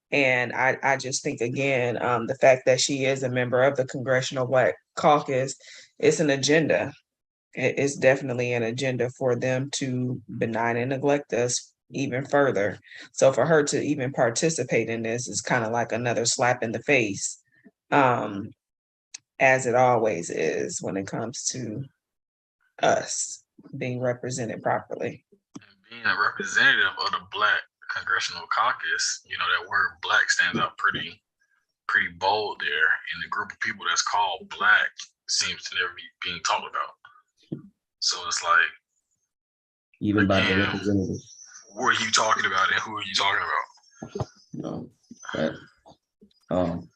And I just think, again, the fact that she is a member of the Congressional Black Caucus, it's an agenda. It's definitely an agenda for them to benign and neglect us even further. So for her to even participate in this is kind of like another slap in the face, as it always is when it comes to us being represented properly. Being a representative of the Black Congressional Caucus, you know, that word Black stands out pretty bold there. And the group of people that's called Black seems to never be being talked about. So it's like, even by the again, representative. what are you talking about and who are you talking about? You know, but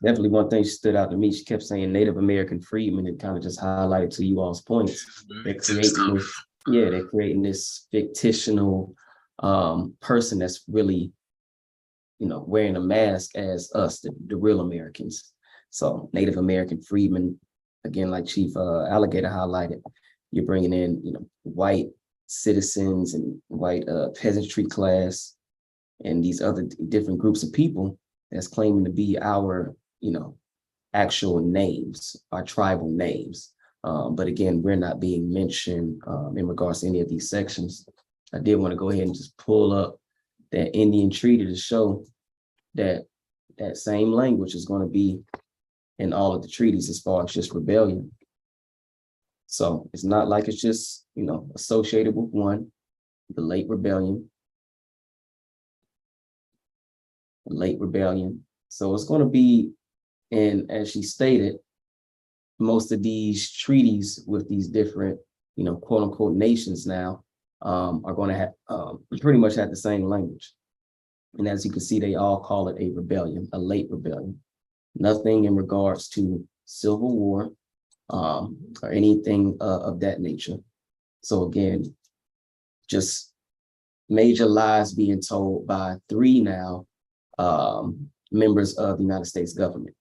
definitely one thing stood out to me. She kept saying Native American freedmen, and kind of just highlighted to you all's points. They're creating this, yeah, they're creating this fictional person that's really, you know, wearing a mask as us, the real Americans. So Native American freedmen, again, like Chief Alligator highlighted, you're bringing in, you know, white citizens and white peasantry class and these other different groups of people that's claiming to be our, you know, actual names, our tribal names. But again, we're not being mentioned in regards to any of these sections. I did want to go ahead and just pull up that Indian treaty to show that that same language is going to be in all of the treaties as far as just rebellion. So it's not like it's just, you know, associated with one, the late rebellion. So it's going to be, and as she stated, most of these treaties with these different, you know, quote unquote nations now are going to have pretty much have the same language. And as you can see, they all call it a rebellion, a late rebellion. Nothing in regards to civil war or anything of that nature. So again, just major lies being told by 3 now members of the United States government.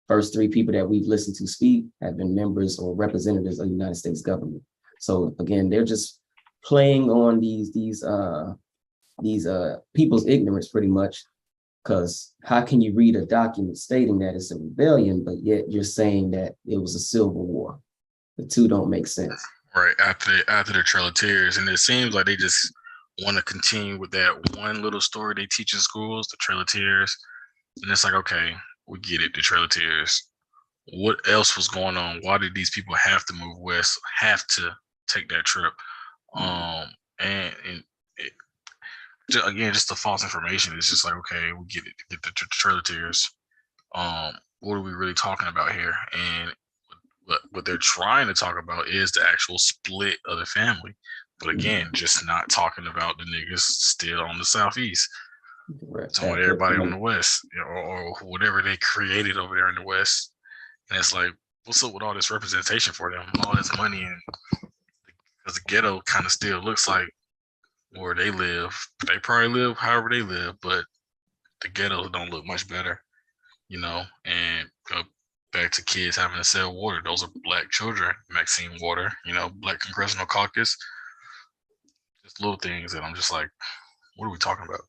First 3 people that we've listened to speak have been members or representatives of the United States government. So again, they're just playing on these people's ignorance pretty much, because how can you read a document stating that it's a rebellion, but yet you're saying that it was a civil war? The two don't make sense. Right, after the Trail of Tears. And it seems like they just want to continue with that one little story they teach in schools, the Trail of Tears. And it's like, okay, we get it, the Trail of Tears. What else was going on? Why did these people have to move west, have to take that trip? And it, again, just the false information. It's just like, okay, we get it, get the Trail of Tears. What are we really talking about here? And what they're trying to talk about is the actual split of the family. But again, just not talking about the niggas still on the southeast. Talking about everybody on the west, you know, or whatever they created over there in the west. And it's like, what's up with all this representation for them, all this money? And because the ghetto kind of still looks like where they live. They probably live however they live, but the ghettos don't look much better, you know. And back to kids having to sell water. Those are Black children, Maxine Water, you know, Black Congressional Caucus. Just little things that I'm just like, what are we talking about?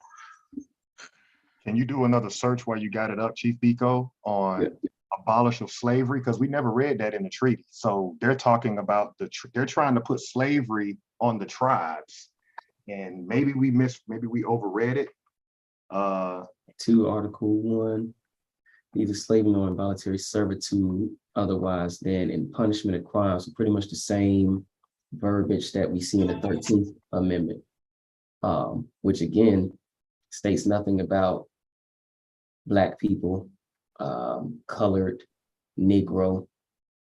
Can you do another search while you got it up, Chief Biko, on abolish of slavery? Because we never read that in the treaty. So they're talking about they're trying to put slavery on the tribes. And maybe we overread it. 2 Article 1, either slavery or involuntary servitude, otherwise than in punishment of crimes, pretty much the same verbiage that we see in the 13th Amendment, which again states nothing about Black people, colored, Negro.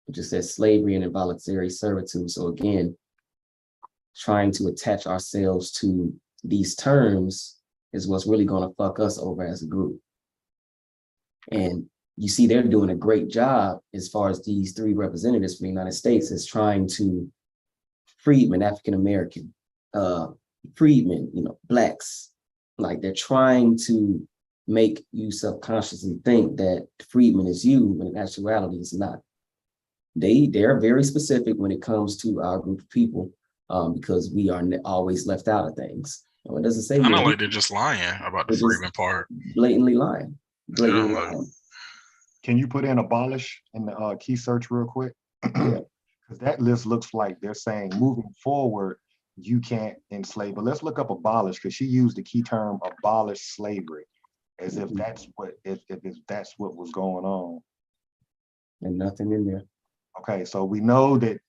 It just says slavery and involuntary servitude. So again, trying to attach ourselves to these terms is what's really going to fuck us over as a group. And you see, they're doing a great job as far as these 3 representatives from the United States is trying to freedmen, African American, freedmen, you know, Blacks, like they're trying to make you subconsciously think that freedman is you, when in actuality it's not. They're very specific when it comes to our group of people, because we are always left out of things. It doesn't say. I know, like they're just lying about the freedman part. Blatantly lying. Lying. Can you put in abolish in the key search real quick? Because that list looks like they're saying moving forward, you can't enslave. But let's look up abolish, because she used the key term abolish slavery, as if that's what if that's what was going on. And nothing in there. Okay, so we know that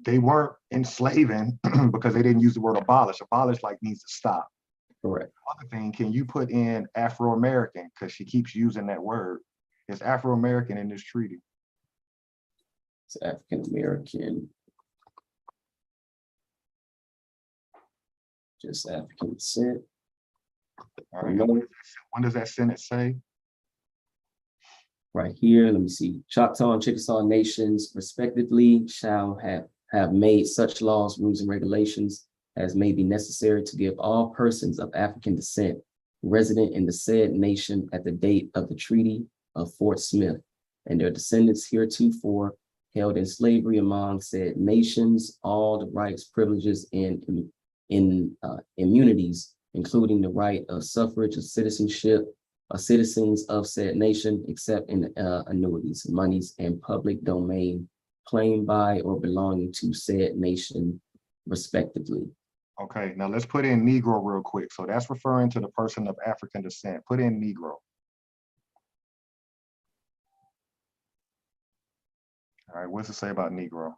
they weren't enslaving because they didn't use the word abolish. Abolish like means to stop. Correct. Other thing, can you put in Afro-American, because she keeps using that word. It's Afro-American in this treaty. It's African American. Just African descent. All right, and when does that sentence say? Right here, let me see. Choctaw and Chickasaw nations respectively shall have made such laws, rules, and regulations as may be necessary to give all persons of African descent resident in the said nation at the date of the Treaty of Fort Smith and their descendants heretofore held in slavery among said nations, all the rights, privileges, and immunities, including the right of suffrage, of citizenship, citizens of said nation, except in annuities, monies, and public domain claimed by or belonging to said nation respectively. Okay, now let's put in Negro real quick. So that's referring to the person of African descent. Put in Negro. All right, what's it say about Negro?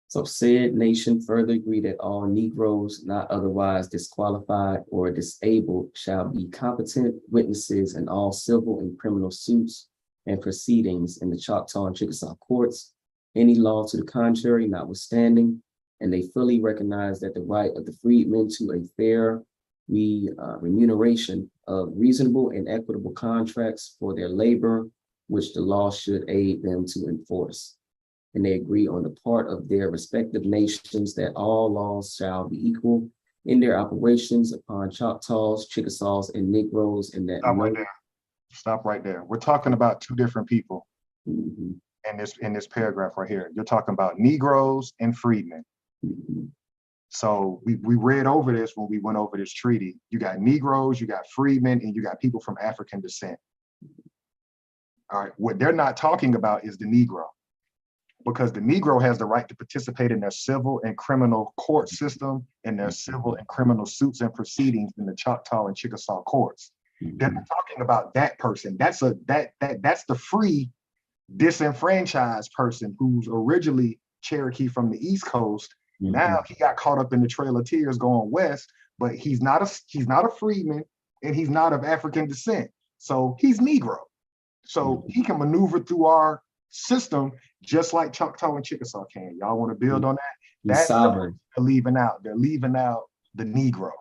So said nation further agree that all Negroes not otherwise disqualified or disabled shall be competent witnesses in all civil and criminal suits and proceedings in the Choctaw and Chickasaw courts, any law to the contrary notwithstanding, and they fully recognize that the right of the freedmen to a fair remuneration of reasonable and equitable contracts for their labor, which the law should aid them to enforce. And they agree on the part of their respective nations that all laws shall be equal in their operations upon Choctaws, Chickasaws, and Negroes, and that Stop right there. Stop right there. We're talking about two different people in this paragraph right here. You're talking about Negroes and freedmen. So we read over this when we went over this treaty. You got Negroes, you got freedmen, and you got people from African descent. All right, what they're not talking about is the Negro, because the Negro has the right to participate in their civil and criminal court system and their civil and criminal suits and proceedings in the Choctaw and Chickasaw courts. They're not talking about that person. That's the free disenfranchised person who's originally Cherokee from the East Coast. Now he got caught up in the Trail of Tears going west, but he's not a freedman and he's not of African descent. So he's Negro. So he can maneuver through our system just like Choctaw and Chickasaw can. Y'all want to build on that? That's sovereign. They're leaving out. They're leaving out the Negro.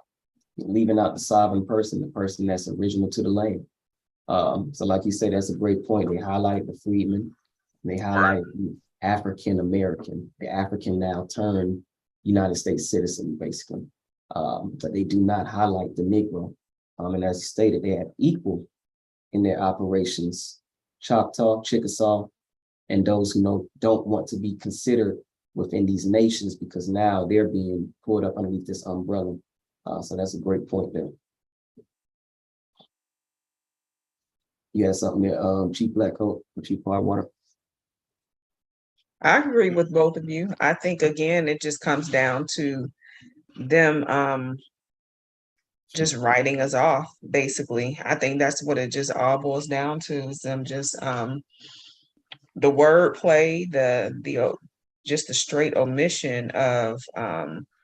Leaving out the sovereign person, the person that's original to the land. So like you said, that's a great point. They highlight the freedmen, they highlight the African American, the African now turned United States citizen, basically. But they do not highlight the Negro. And as you stated, they have equal in their operations, Choctaw, Chickasaw, and those who don't want to be considered within these nations because now they're being pulled up underneath this umbrella. So that's a great point there. You had something there, Chief Blackcoat, Chief Hardwater? I agree with both of you. I think, again, it just comes down to them just writing us off, basically. I think that's what it just all boils down to, is them just the wordplay, just the straight omission of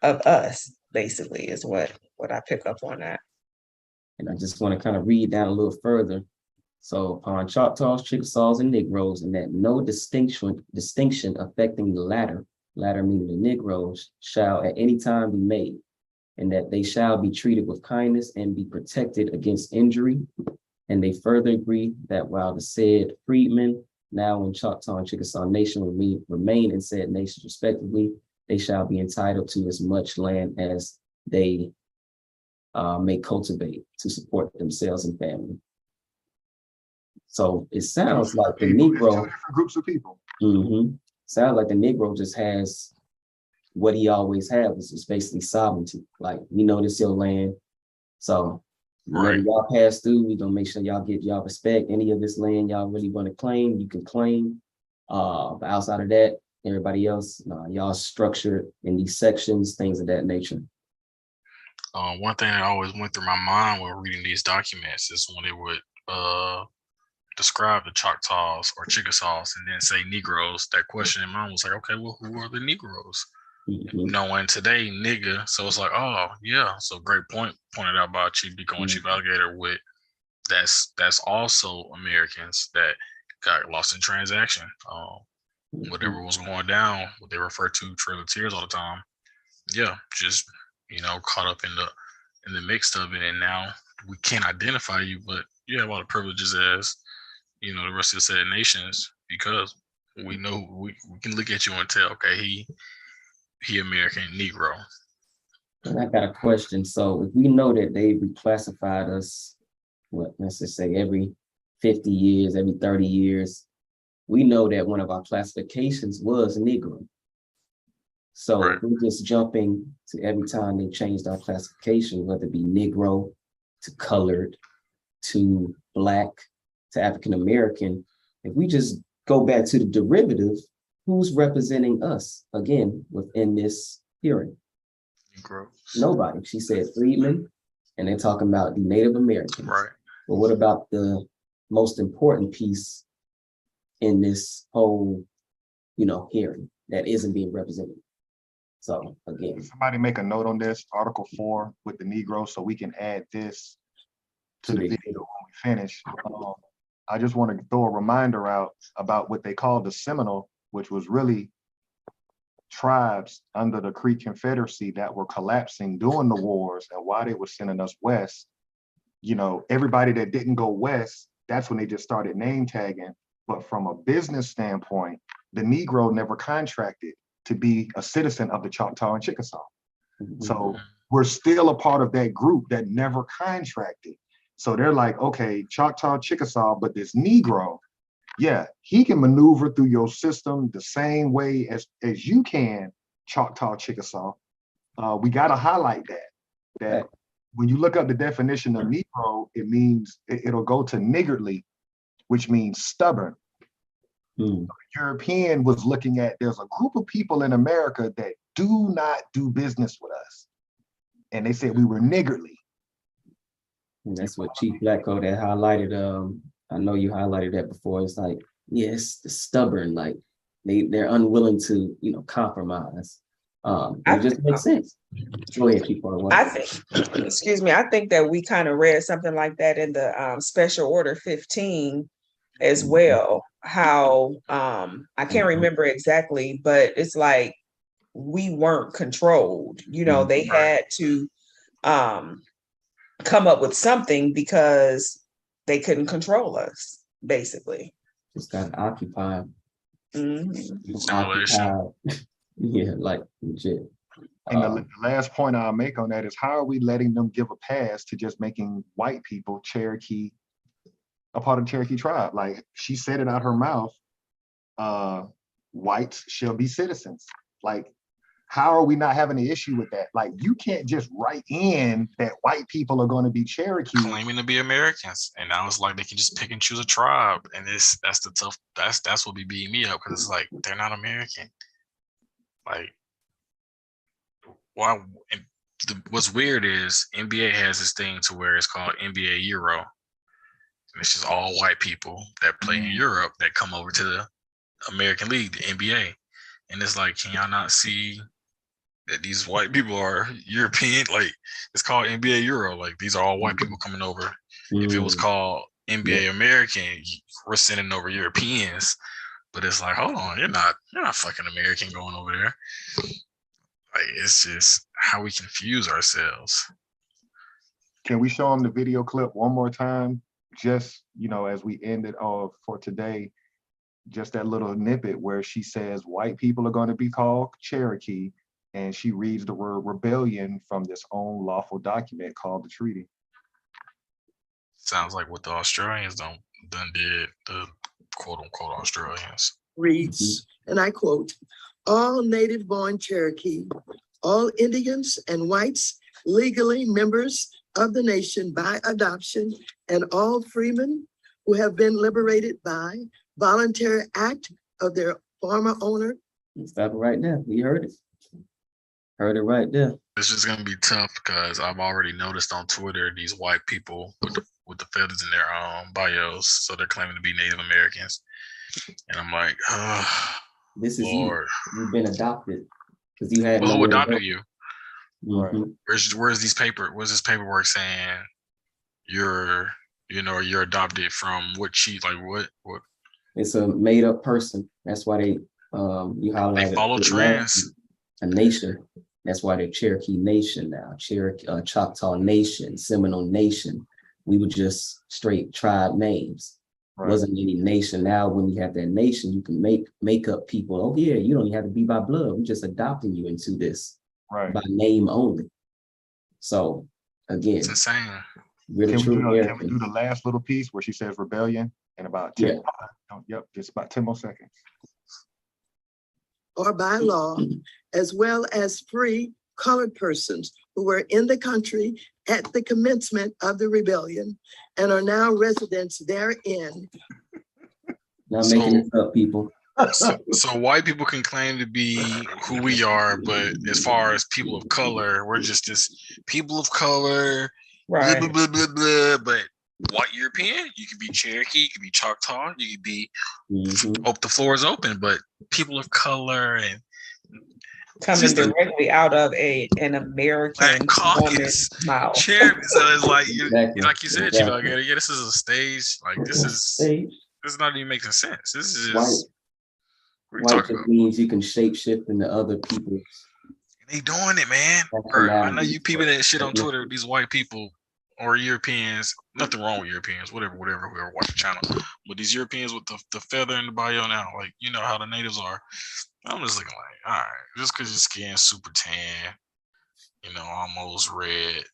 us, basically, is what I pick up on that. And I just want to kind of read down a little further. So upon Choctaws, Chickasaws, and Negroes, and that no distinction affecting the latter meaning the Negroes, shall at any time be made, and that they shall be treated with kindness and be protected against injury. And they further agree that while the said freedmen now in Choctaw and Chickasaw Nation remain in said nations respectively, they shall be entitled to as much land as they may cultivate to support themselves and family. So it sounds like the Negro, two different groups of people. Sounds like the Negro just has what he always had, which is basically sovereignty. Like, we know this your land. So whenever y'all pass through, we gonna make sure y'all get y'all respect. Any of this land y'all really want to claim, you can claim. But outside of that, everybody else, y'all structured in these sections, things of that nature. One thing that always went through my mind when reading these documents is when they would describe the Choctaws or Chickasaws and then say Negroes, that question in mind was like, okay, well, who are the Negroes? And today, nigga, so it's like, oh yeah, so great point pointed out by Chief Deco and Chief Alligator with that's also Americans that got lost in transaction. Whatever was going down, what they refer to Trail of Tears all the time. Yeah, just caught up in the mix of it, and now we can't identify you, but you have all the privileges as, you know, the rest of the said nations, because we know we can look at you and tell, okay, he American Negro. And I got a question. So if we know that they reclassified us, let's just say every 50 years, every 30 years, we know that one of our classifications was Negro. So Right. we're just jumping to every time they changed our classification, whether it be Negro to colored to Black to African American. If we just go back to the derivative, who's representing us again within this hearing? Negro. Nobody. She said freedmen, and they're talking about the Native Americans. Right. But what about the most important piece in this whole, hearing that isn't being represented? So again, Somebody make a note on this, Article 4 with the Negro, so we can add this to the video when we finish. I just want to throw a reminder out about what they called the Seminole, which was really tribes under the Creek Confederacy that were collapsing during the wars, and why they were sending us west. Everybody that didn't go west, that's when they just started name tagging. But from a business standpoint, the Negro never contracted to be a citizen of the Choctaw and Chickasaw. So we're still a part of that group that never contracted. So they're like, okay, Choctaw, Chickasaw, but this Negro, yeah, he can maneuver through your system the same way as you can, Choctaw, Chickasaw. We got to highlight that when you look up the definition of Negro, it means it'll go to niggardly, which means stubborn. The European was looking at, there's a group of people in America that do not do business with us. And they said we were niggardly. and that's what Chief Blacko that highlighted. I know you highlighted that before. It's like, yes, the stubborn, like they're unwilling to, compromise. It just makes sense. Go ahead, Chief. I think, excuse me, I think that we kind of read something like that in the Special Order 15 as well. How I can't remember exactly, but it's like we weren't controlled. They had to come up with something because they couldn't control us, basically. Just got occupied. Simulation. Yeah, like legit. And the last point I'll make on that is, how are we letting them give a pass to just making white people Cherokee, a part of the Cherokee tribe? Like, she said it out her mouth, whites shall be citizens. Like, how are we not having an issue with that? Like, you can't just write in that white people are going to be Cherokee. Claiming to be Americans. And now it's like they can just pick and choose a tribe. And that's what be beating me up, because it's like, they're not American. Like, why? What's weird is NBA has this thing to where it's called NBA Euro. And it's just all white people that play in Europe that come over to the American League, the NBA. And it's like, can y'all not see that these white people are European? Like, it's called NBA Euro. Like, these are all white people coming over. If it was called NBA American, we're sending over Europeans. But it's like, hold on, you're not fucking American going over there. Like, it's just how we confuse ourselves. Can we show them the video clip one more time? Just, as we end it off for today, just that little snippet where she says white people are going to be called Cherokee, and she reads the word rebellion from this own lawful document called the treaty. Sounds like what the Australians done did, the quote unquote Australians. Reads, and I quote, "All native-born Cherokee, all Indians and whites legally members of the nation by adoption, and all freemen who have been liberated by voluntary act of their former owner." Stop it right there. We heard it. Heard it right there. It's just gonna be tough because I've already noticed on Twitter these white people with the feathers in their bios, so they're claiming to be Native Americans, and I'm like, oh, This is Lord. You've been adopted because you had. Well, who adopted you? Mhm. Where's this paperwork saying you're adopted from what chief? Like what? It's a made up person. That's why they you highlighted. They follow trends. A nation. That's why they're Cherokee Nation now. Cherokee, Choctaw Nation, Seminole Nation. we were just straight tribe names. Right. Wasn't any nation. Now, when you have that nation, you can make up people. Oh yeah, you don't even have to be by blood. We're just adopting you into this Right. by name only. So again, It's insane. we're the Can true we do American. the last little piece where she says rebellion in about 10? Yep, just about 10 more seconds. or by law, as well as free colored persons who were in the country at the commencement of the rebellion and are now residents therein. Not So- making this up, people. So white people can claim to be who we are, but as far as people of color, we're just this people of color, blah, Right. blah, blah, blah, blah. But white European, you could be Cherokee, you could be Choctaw, you could be, Mhm. hope the floor is open, but people of color and Coming just a directly out of an American Black Caucus woman's mouth. chairman. So it's like, Exactly, like you said, exactly. Chief, yeah, this is a stage. Like this is not even making sense. This is White, just what are you white talking just about? means you can shape shift into other people's. They doing it, man. Or, I know you nationalities, people but- that shit on Twitter, these white people or Europeans, nothing wrong with Europeans, whatever, whoever watch the channel. But these Europeans with the feather in the bio now, like, you know how the natives are. I'm just looking like, all right, just because your skin's super tan, you know, almost red,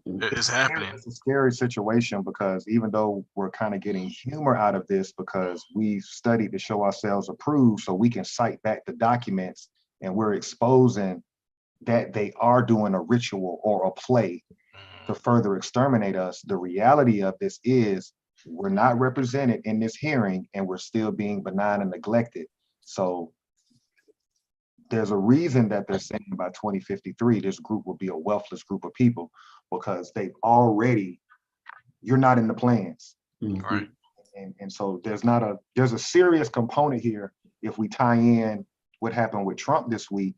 it's happening. It's a scary situation because even though we're kind of getting humor out of this because we've studied to show ourselves approved so we can cite back the documents and we're exposing that they are doing a ritual or a play to further exterminate us. The reality of this is we're not represented in this hearing and we're still being benign and neglected. So there's a reason that they're saying by 2053, this group will be a wealthless group of people because they've already, you're not in the plans. Mhm. Right. And so there's a serious component here if we tie in what happened with Trump this week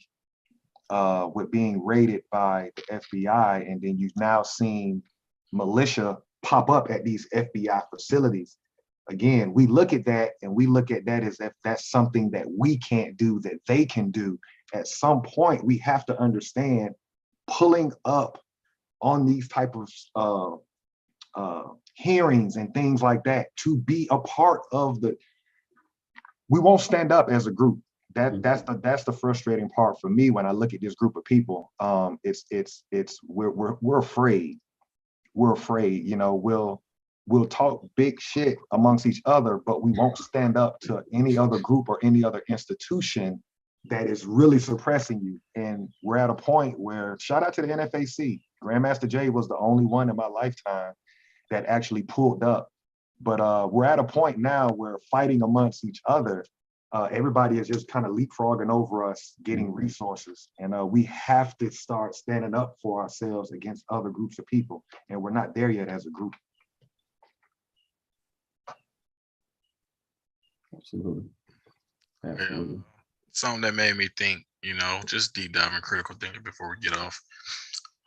with being raided by the FBI, and then you've now seen militia pop up at these FBI facilities. Again, we look at that and we look at that as if that's something that we can't do, that they can do. At some point, we have to understand pulling up on these type of hearings and things like that to be a part of we won't stand up as a group. That's the frustrating part for me when I look at this group of people. We're afraid. We're afraid, you know, we'll talk big shit amongst each other, but we won't stand up to any other group or any other institution that is really suppressing you. And we're at a point where, shout out to the NFAC, Grandmaster Jay was the only one in my lifetime that actually pulled up. But we're at a point now where fighting amongst each other, everybody is just kind of leapfrogging over us, getting resources. And we have to start standing up for ourselves against other groups of people. And we're not there yet as a group. Absolutely. Absolutely. Something that made me think, you know, just deep diving critical thinking before we get off.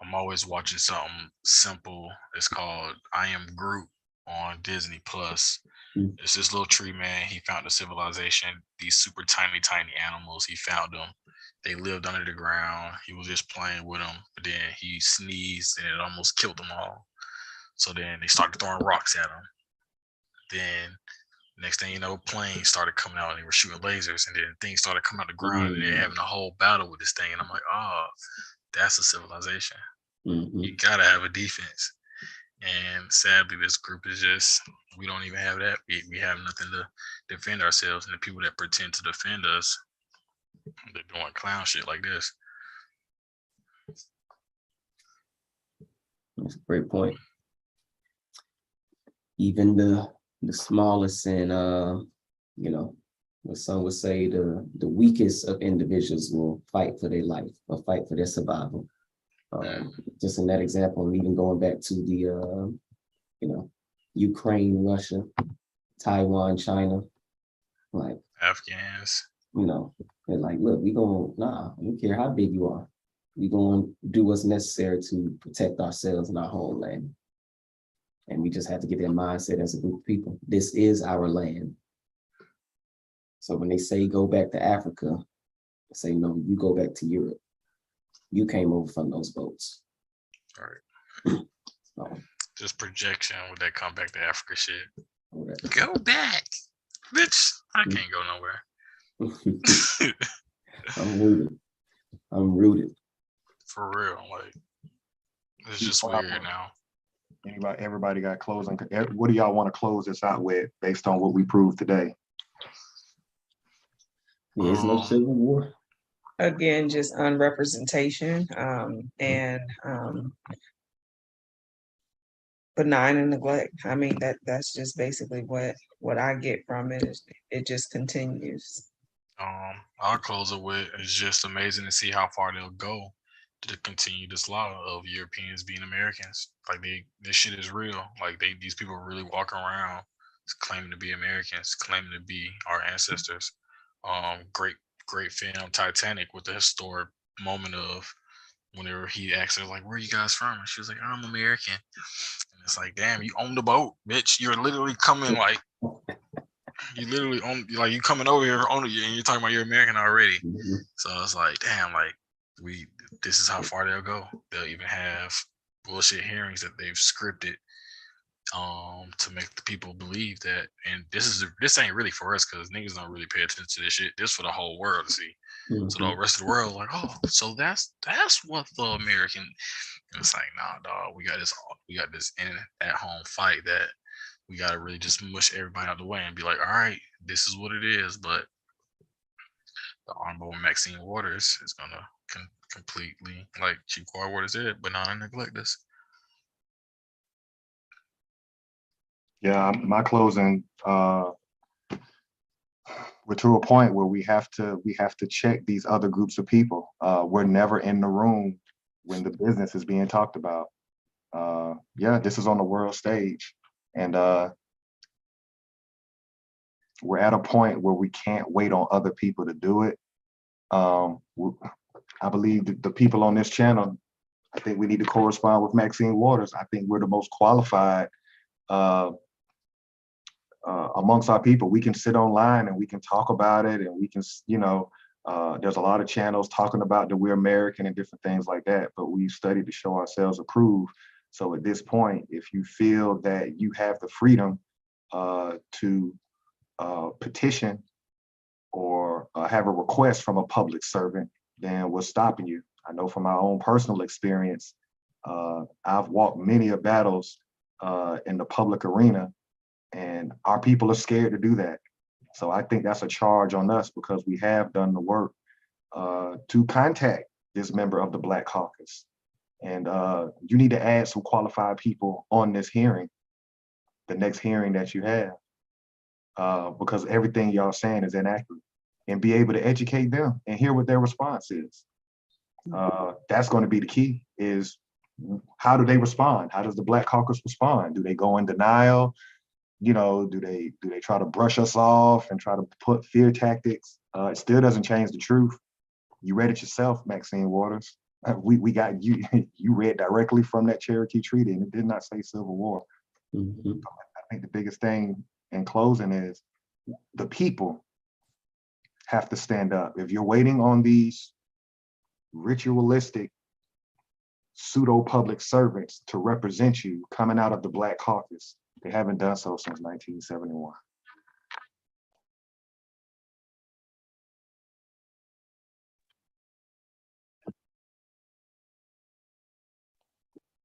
I'm always watching something simple. It's called I Am Groot on Disney Plus. Mm. It's this little tree man. He found a civilization, these super tiny animals. He found them. They lived under the ground. He was just playing with them, but then he sneezed and it almost killed them all. So then they started throwing rocks at him. Then next thing you know, planes started coming out and they were shooting lasers, and then things started coming out the ground and they're having a whole battle with this thing. And I'm like, oh, that's a civilization. Mhm. You gotta have a defense. And sadly, this group is just, we don't even have that. We have nothing to defend ourselves. And the people that pretend to defend us, they're doing clown shit like this. That's a great point. Even the smallest and you know, what some would say the weakest of individuals will fight for their life or fight for their survival. Just in that example, and even going back to the you know, Ukraine, Russia, Taiwan, China, like Afghans. you know, they're like, look, we don't care how big you are. We gonna do what's necessary to protect ourselves and our homeland. And we just have to get that mindset as a group of people. This is our land. So when they say go back to Africa, I say, no, you go back to Europe. You came over from those boats. All right. So, Just projection with that come back to Africa shit. okay. Go back, bitch. I can't go nowhere. I'm rooted. I'm rooted. For real, like it's just weird now. Everybody got closing. What do y'all want to close this out with based on what we proved today? There's no civil war. Again, just unrepresentation, and benign and neglect. I mean, that's basically what I get from it. Is it just continues. I'll close it with it's just amazing to see how far they'll go to continue this law of Europeans being Americans. Like this shit is real. Like these people really walk around claiming to be Americans, claiming to be our ancestors. Great film Titanic with the historic moment of whenever he asked her like, "Where are you guys from?" And she was like, "I'm American." And it's like, damn, you own the boat, bitch. You're literally coming like. You literally own, like you coming over here on it, and you're talking about you're American already. Mhm. So it's like, damn, like this is how far they'll go. They'll even have bullshit hearings that they've scripted to make the people believe that. And this ain't really for us because niggas don't really pay attention to this shit. This for the whole world to see. So the rest of the world like, oh, so that's what the American. And it's like, nah, dog, we got this in at home fight that we got to really just mush everybody out the way and be like, all right, this is what it is. But the honorable Maxine Waters is going to completely, like Chief Waters said, but not neglect this. Yeah, my closing, we're to a point where we have to check these other groups of people. We're never in the room when the business is being talked about. Yeah, this is on the world stage. And we're at a point where we can't wait on other people to do it. I believe that the people on this channel, I think we need to correspond with Maxine Waters. I think we're the most qualified amongst our people. We can sit online and we can talk about it, and we can, there's a lot of channels talking about that we're American and different things like that, but we've studied to show ourselves approved. So at this point, if you feel that you have the freedom to petition or have a request from a public servant, then what's stopping you? I know from my own personal experience, I've walked many of battles in the public arena, and our people are scared to do that. So I think that's a charge on us because we have done the work to contact this member of the Black Caucus. And you need to add some qualified people on this hearing, the next hearing that you have, because everything y'all saying is inaccurate, and be able to educate them and hear what their response is. That's going to be the key, is how do they respond? How does the Black Caucus respond? Do they go in denial? Do they try to brush us off and try to put fear tactics? It still doesn't change the truth. You read it yourself, Maxine Waters. We got you. You read directly from that Cherokee Treaty, and it did not say civil war. I think the biggest thing in closing is the people have to stand up. If you're waiting on these ritualistic pseudo public servants to represent you coming out of the Black Caucus, they haven't done so since 1971.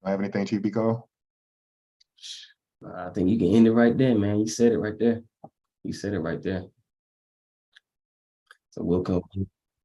Do I have anything, Chief Biko? I think you can end it right there, man. You said it right there. You said it right there. So we'll come.